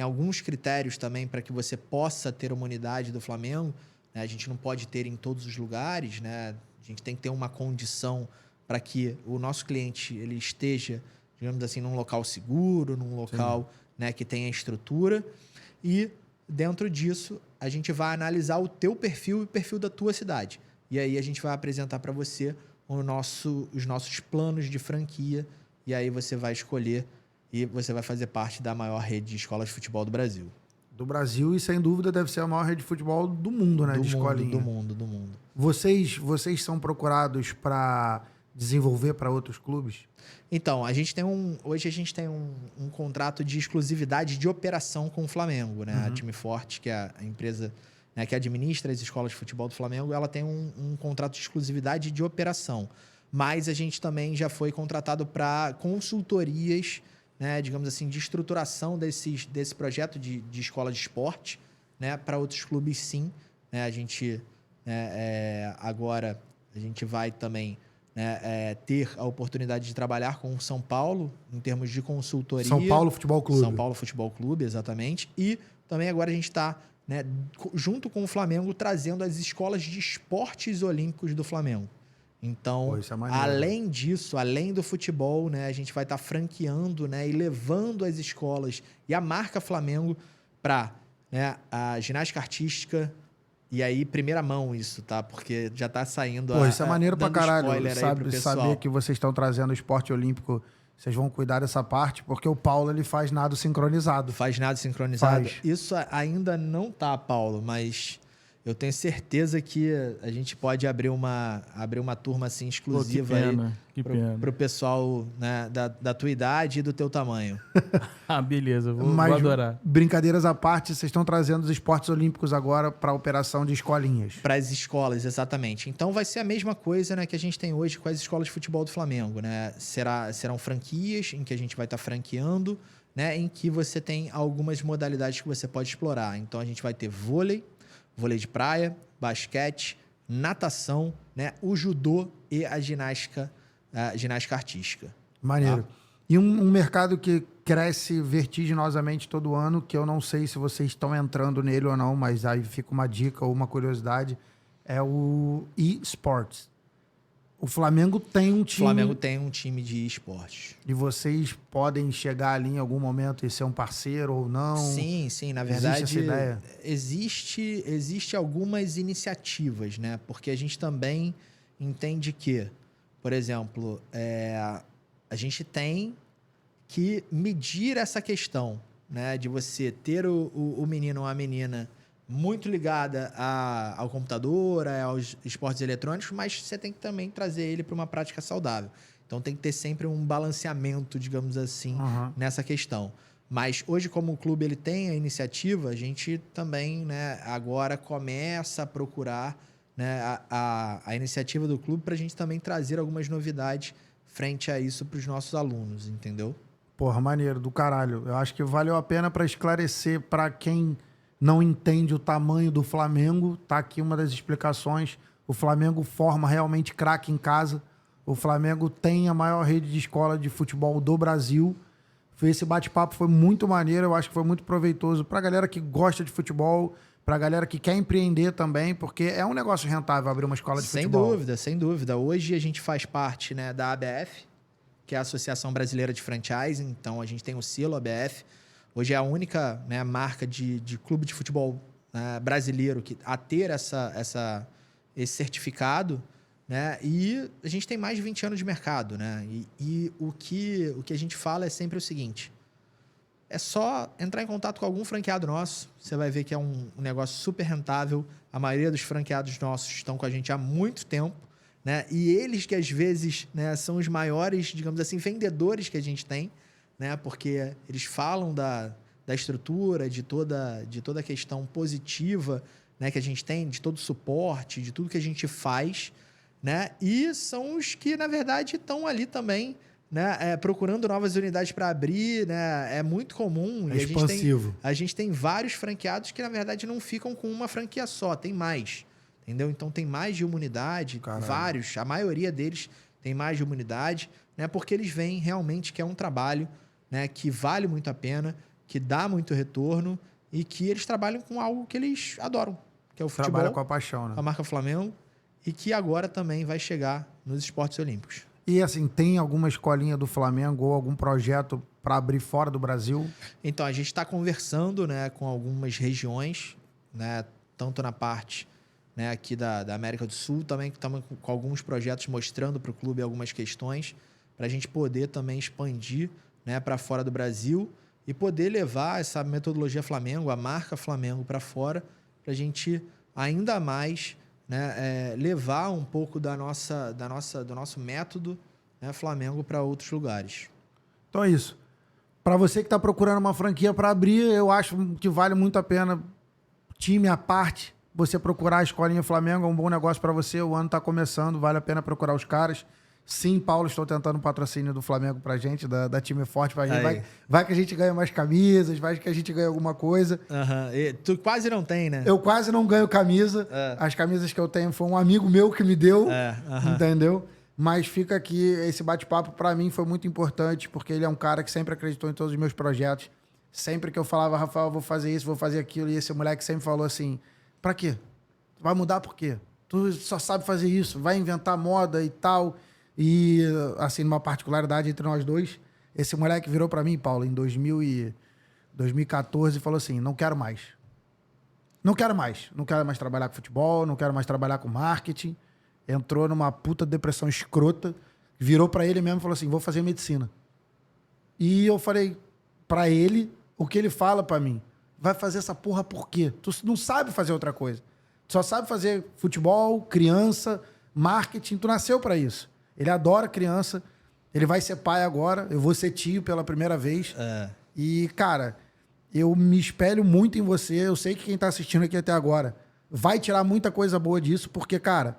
alguns critérios também para que você possa ter uma unidade do Flamengo, né? A gente não pode ter em todos os lugares, né? A gente tem que ter uma condição para que o nosso cliente ele esteja, digamos assim, num local seguro, num local, né, que tenha estrutura. E dentro disso, a gente vai analisar o teu perfil e o perfil da tua cidade. E aí a gente vai apresentar para você os nossos planos de franquia. E aí você vai escolher e você vai fazer parte da maior rede de escolas de futebol do Brasil. Do Brasil, e sem dúvida deve ser a maior rede de futebol do mundo, né? De escolinha. Do mundo. Vocês são procurados para desenvolver para outros clubes? Então, hoje a gente tem um contrato de exclusividade de operação com o Flamengo, né? A Time Forte, que é a empresa, né, que administra as escolas de futebol do Flamengo, ela tem um contrato de exclusividade de operação. Mas a gente também já foi contratado para consultorias, né, digamos assim, de estruturação desse projeto de escola de esporte, né, para outros clubes, sim. Né? A gente, agora, a gente vai também, né, ter a oportunidade de trabalhar com o São Paulo, em termos de consultoria. São Paulo Futebol Clube. São Paulo Futebol Clube, exatamente. E também agora a gente está, né, junto com o Flamengo, trazendo as escolas de esportes olímpicos do Flamengo. Então, além disso, além do futebol, né, a gente vai estar franqueando, né, e levando as escolas e a marca Flamengo para, né, a ginástica artística. E aí, primeira mão isso, tá? Porque já tá saindo isso é maneiro pra caralho, saber que que vocês estão trazendo o esporte olímpico. Vocês vão cuidar dessa parte, porque o Paulo, ele faz nado sincronizado. Faz nado sincronizado. Isso ainda não tá, Paulo, mas eu tenho certeza que a gente pode abrir uma turma assim exclusiva pro pessoal, né, da tua idade e do teu tamanho. Beleza, vou adorar. Brincadeiras à parte, vocês estão trazendo os esportes olímpicos agora para a operação de escolinhas. Para as escolas, exatamente. Então vai ser a mesma coisa, né, que a gente tem hoje com as escolas de futebol do Flamengo, né? Serão franquias em que a gente vai estar franqueando, né, em que você tem algumas modalidades que você pode explorar. Então a gente vai ter vôlei de praia, basquete, natação, né, o judô e a ginástica artística. Maneiro. Tá? E um mercado que cresce vertiginosamente todo ano, que eu não sei se vocês estão entrando nele ou não, mas aí fica uma dica ou uma curiosidade, é o eSports. O Flamengo tem um time... O Flamengo tem um time de esportes. E vocês podem chegar ali em algum momento e ser um parceiro ou não? Sim. Na verdade, existe essa ideia? Existe algumas iniciativas, né? Porque a gente também entende que, por exemplo, a gente tem que medir essa questão, né? De você ter o menino ou a menina muito ligada ao computador, aos esportes eletrônicos, mas você tem que também trazer ele para uma prática saudável. Então tem que ter sempre um balanceamento, digamos assim, nessa questão. Mas hoje, como o clube ele tem a iniciativa, a gente também, né, agora começa a procurar, né, a iniciativa do clube para a gente também trazer algumas novidades frente a isso para os nossos alunos, entendeu? Porra, maneiro, do caralho. Eu acho que valeu a pena para esclarecer para quem não entende o tamanho do Flamengo. Tá aqui uma das explicações. O Flamengo forma realmente craque em casa. O Flamengo tem a maior rede de escola de futebol do Brasil. Esse bate-papo foi muito maneiro. Eu acho que foi muito proveitoso para a galera que gosta de futebol, para a galera que quer empreender também, porque é um negócio rentável abrir uma escola de futebol. Sem dúvida. Hoje a gente faz parte, né, da ABF, que é a Associação Brasileira de Franchising. Então, a gente tem o selo ABF. Hoje é a única, né, marca de clube de futebol, né, brasileiro a ter esse certificado, né? E a gente tem mais de 20 anos de mercado, né? E o que a gente fala é sempre o seguinte: é só entrar em contato com algum franqueado nosso, você vai ver que é um negócio super rentável. A maioria dos franqueados nossos estão com a gente há muito tempo, né? E eles que às vezes, né, são os maiores, digamos assim, vendedores que a gente tem, né? Porque eles falam da estrutura, de toda a questão positiva, né, que a gente tem, de todo o suporte, de tudo que a gente faz, né? E são os que, na verdade, estão ali também, né, procurando novas unidades para abrir, né? É muito comum. É expansivo. A gente tem vários franqueados que, na verdade, não ficam com uma franquia só, tem mais. Entendeu? Então, tem mais de uma unidade, Caralho. vários, a maioria deles tem mais de uma unidade, né? Porque eles veem realmente que é um trabalho, né, que vale muito a pena, que dá muito retorno e que eles trabalham com algo que eles adoram, que é o futebol, Trabalha com a paixão, né? a marca Flamengo, e que agora também vai chegar nos esportes olímpicos. E assim, tem alguma escolinha do Flamengo ou algum projeto para abrir fora do Brasil? Então, a gente está conversando, né, com algumas regiões, né, tanto na parte, né, aqui da América do Sul, também estamos com alguns projetos mostrando para o clube algumas questões, para a gente poder também expandir, né, para fora do Brasil e poder levar essa metodologia Flamengo, a marca Flamengo para fora, para a gente ainda mais, né, levar um pouco do nosso método, né, Flamengo para outros lugares. Então é isso. Para você que está procurando uma franquia para abrir, eu acho que vale muito a pena, time à parte, você procurar a Escolinha Flamengo. É um bom negócio para você. O ano está começando, vale a pena procurar os caras. Sim, Paulo, estou tentando um patrocínio do Flamengo pra gente, da Time Forte pra gente. Vai que a gente ganha mais camisas, vai que a gente ganha alguma coisa. Uhum. Tu quase não tem, né? Eu quase não ganho camisa. As camisas que eu tenho foi um amigo meu que me deu, entendeu? Mas fica aqui, esse bate-papo pra mim foi muito importante, porque ele é um cara que sempre acreditou em todos os meus projetos. Sempre que eu falava, Rafael, eu vou fazer isso, vou fazer aquilo, e esse moleque sempre falou assim, pra quê? Vai mudar por quê? Tu só sabe fazer isso, vai inventar moda e tal. E, assim, numa particularidade entre nós dois, esse moleque virou pra mim, Paulo, em 2014 e falou assim, não quero mais. Não quero mais. Não quero mais trabalhar com futebol, não quero mais trabalhar com marketing. Entrou numa puta depressão escrota, virou pra ele mesmo e falou assim, vou fazer medicina. E eu falei pra ele o que ele fala pra mim. Vai fazer essa porra por quê? Tu não sabe fazer outra coisa. Tu só sabe fazer futebol, criança, marketing, tu nasceu pra isso. Ele adora criança, ele vai ser pai agora, eu vou ser tio pela primeira vez. E, cara, eu me espelho muito em você, eu sei que quem tá assistindo aqui até agora vai tirar muita coisa boa disso, porque, cara,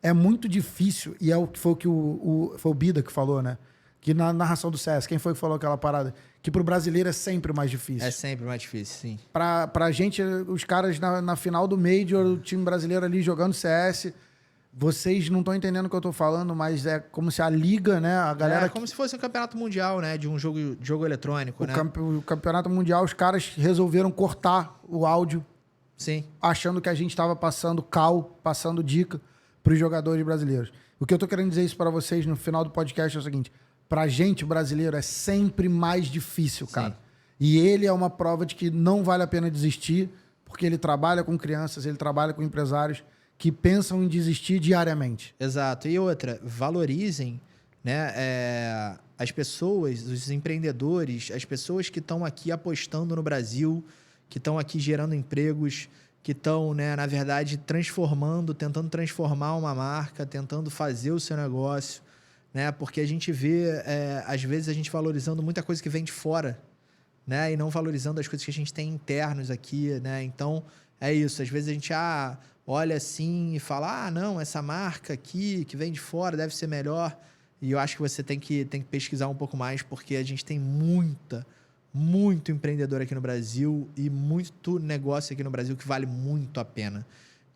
é muito difícil, e foi o Bida que falou, né? Que na narração do CS, quem foi que falou aquela parada? Que pro brasileiro é sempre mais difícil. É sempre mais difícil, sim. Pra gente, os caras na final do Major, o time brasileiro ali jogando CS... Vocês não estão entendendo o que eu tô falando, mas é como se a liga, né? A galera. É como se fosse um campeonato mundial, né? De um jogo eletrônico, né? O campeonato mundial, os caras resolveram cortar o áudio. Sim. Achando que a gente estava passando passando dica para os jogadores brasileiros. O que eu tô querendo dizer isso para vocês no final do podcast é o seguinte: pra gente, brasileiro, é sempre mais difícil, cara. Sim. E ele é uma prova de que não vale a pena desistir, porque ele trabalha com crianças, ele trabalha com empresários que pensam em desistir diariamente. Exato. E outra, valorizem, né, as pessoas, os empreendedores, as pessoas que estão aqui apostando no Brasil, que estão aqui gerando empregos, que estão, né, na verdade, tentando transformar uma marca, tentando fazer o seu negócio, né? Porque a gente vê, às vezes, a gente valorizando muita coisa que vem de fora, né? E não valorizando as coisas que a gente tem internos aqui, né? Então, é isso. Às vezes a gente olha assim e fala, não, essa marca aqui que vem de fora deve ser melhor. E eu acho que você tem que pesquisar um pouco mais, porque a gente tem muito empreendedor aqui no Brasil e muito negócio aqui no Brasil que vale muito a pena.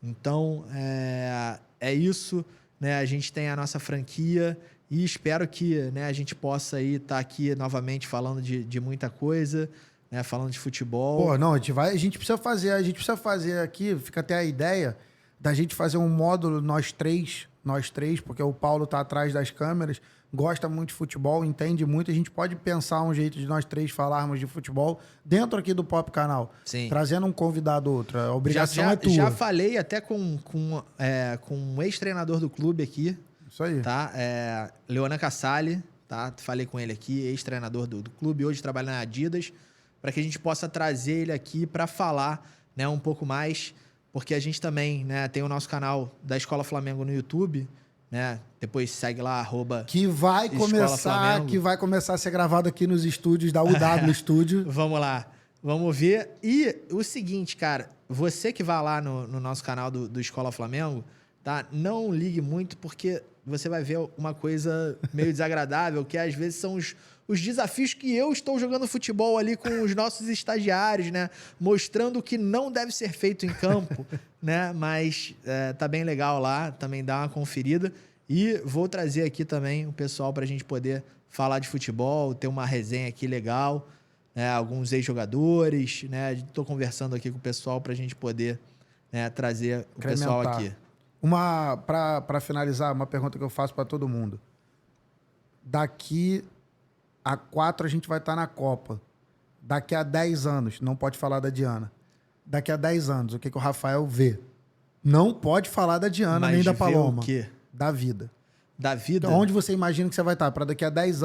Então, é isso, né? A gente tem a nossa franquia e espero que, né, a gente possa estar aqui novamente falando de muita coisa, né, falando de futebol. Pô, não, a gente precisa fazer aqui, fica até a ideia da gente fazer um módulo, nós três, porque o Paulo tá atrás das câmeras, gosta muito de futebol, entende muito, a gente pode pensar um jeito de nós três falarmos de futebol dentro aqui do Pop Canal. Sim. Trazendo um convidado ou outro. A obrigação é tua. Já falei até com um ex-treinador do clube aqui, Isso aí. tá? Leonan Casale, tá? Falei com ele aqui, ex-treinador do clube, hoje trabalha na Adidas, para que a gente possa trazer ele aqui para falar, né, um pouco mais, porque a gente também, né, tem o nosso canal da Escola Flamengo no YouTube, né? Depois segue lá, que vai começar a ser gravado aqui nos estúdios da UW Studio. Vamos lá, vamos ver. E o seguinte, cara, você que vai lá no nosso canal do Escola Flamengo, tá? Não ligue muito, porque você vai ver uma coisa meio desagradável, que às vezes são os desafios que eu estou jogando futebol ali com os nossos estagiários, né? Mostrando o que não deve ser feito em campo, né? Mas tá bem legal lá, também dá uma conferida. E vou trazer aqui também o pessoal para a gente poder falar de futebol, ter uma resenha aqui legal, né? Alguns ex-jogadores, né? Estou conversando aqui com o pessoal para a gente poder, né, trazer o pessoal aqui. Para finalizar, uma pergunta que eu faço para todo mundo. Daqui a 4 a gente vai estar na Copa. Daqui a 10 anos, não pode falar da Diana. Daqui a 10 anos, o que o Rafael vê? Não pode falar da Diana nem da Paloma. O quê? Da vida. Da vida? Então, onde você imagina que você vai estar? Para daqui a 10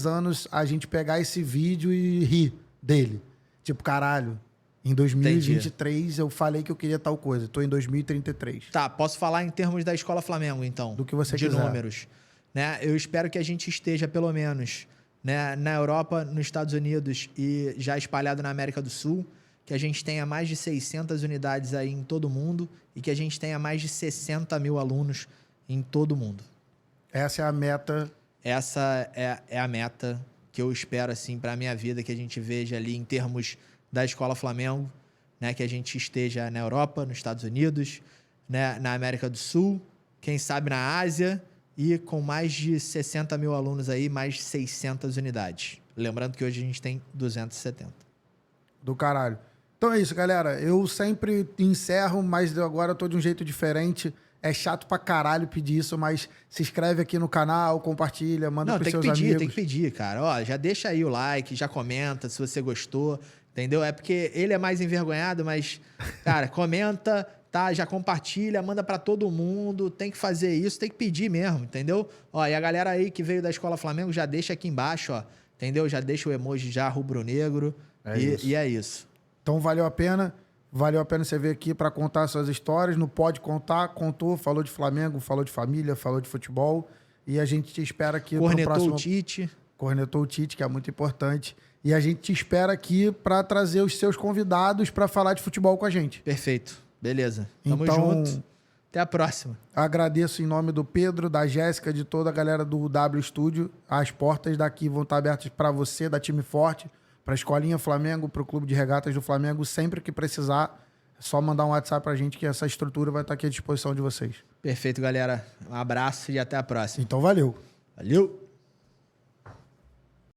anos, a gente pegar esse vídeo e rir dele. Tipo, caralho, em 2023 Entendi. Eu falei que eu queria tal coisa. Estou em 2033. Tá, posso falar em termos da Escola Flamengo, então? Do que você quiser. De números. Né? Eu espero que a gente esteja, pelo menos, né, na Europa, nos Estados Unidos e já espalhado na América do Sul, que a gente tenha mais de 600 unidades aí em todo o mundo e que a gente tenha mais de 60 mil alunos em todo o mundo. Essa é a meta. Essa é a meta que eu espero, assim, para a minha vida, que a gente veja ali em termos da Escola Flamengo, né, que a gente esteja na Europa, nos Estados Unidos, né, na América do Sul, quem sabe na Ásia, e com mais de 60 mil alunos aí, mais de 600 unidades. Lembrando que hoje a gente tem 270. Do caralho. Então é isso, galera. Eu sempre encerro, mas agora eu tô de um jeito diferente. É chato pra caralho pedir isso, mas se inscreve aqui no canal, compartilha, manda pros seus amigos. Tem que pedir, cara. Ó, já deixa aí o like, já comenta se você gostou, entendeu? É porque ele é mais envergonhado, mas, cara, comenta, tá? Já compartilha, manda pra todo mundo. Tem que fazer isso, tem que pedir mesmo, entendeu? Ó, e a galera aí que veio da Escola Flamengo já deixa aqui embaixo, ó, entendeu? Já deixa o emoji já rubro-negro. E é isso. Então valeu a pena você vir aqui para contar suas histórias. Não pode contar, contou, falou de Flamengo, falou de família, falou de futebol. E a gente te espera aqui no próximo... Cornetou o Tite, que é muito importante. E a gente te espera aqui para trazer os seus convidados para falar de futebol com a gente. Perfeito. Beleza. Tamo então, junto. Até a próxima. Agradeço em nome do Pedro, da Jéssica, de toda a galera do W Studio. As portas daqui vão estar abertas para você, da Time Forte, para a Escolinha Flamengo, para o Clube de Regatas do Flamengo. Sempre que precisar, é só mandar um WhatsApp para a gente que essa estrutura vai estar aqui à disposição de vocês. Perfeito, galera. Um abraço e até a próxima. Então, valeu. Valeu.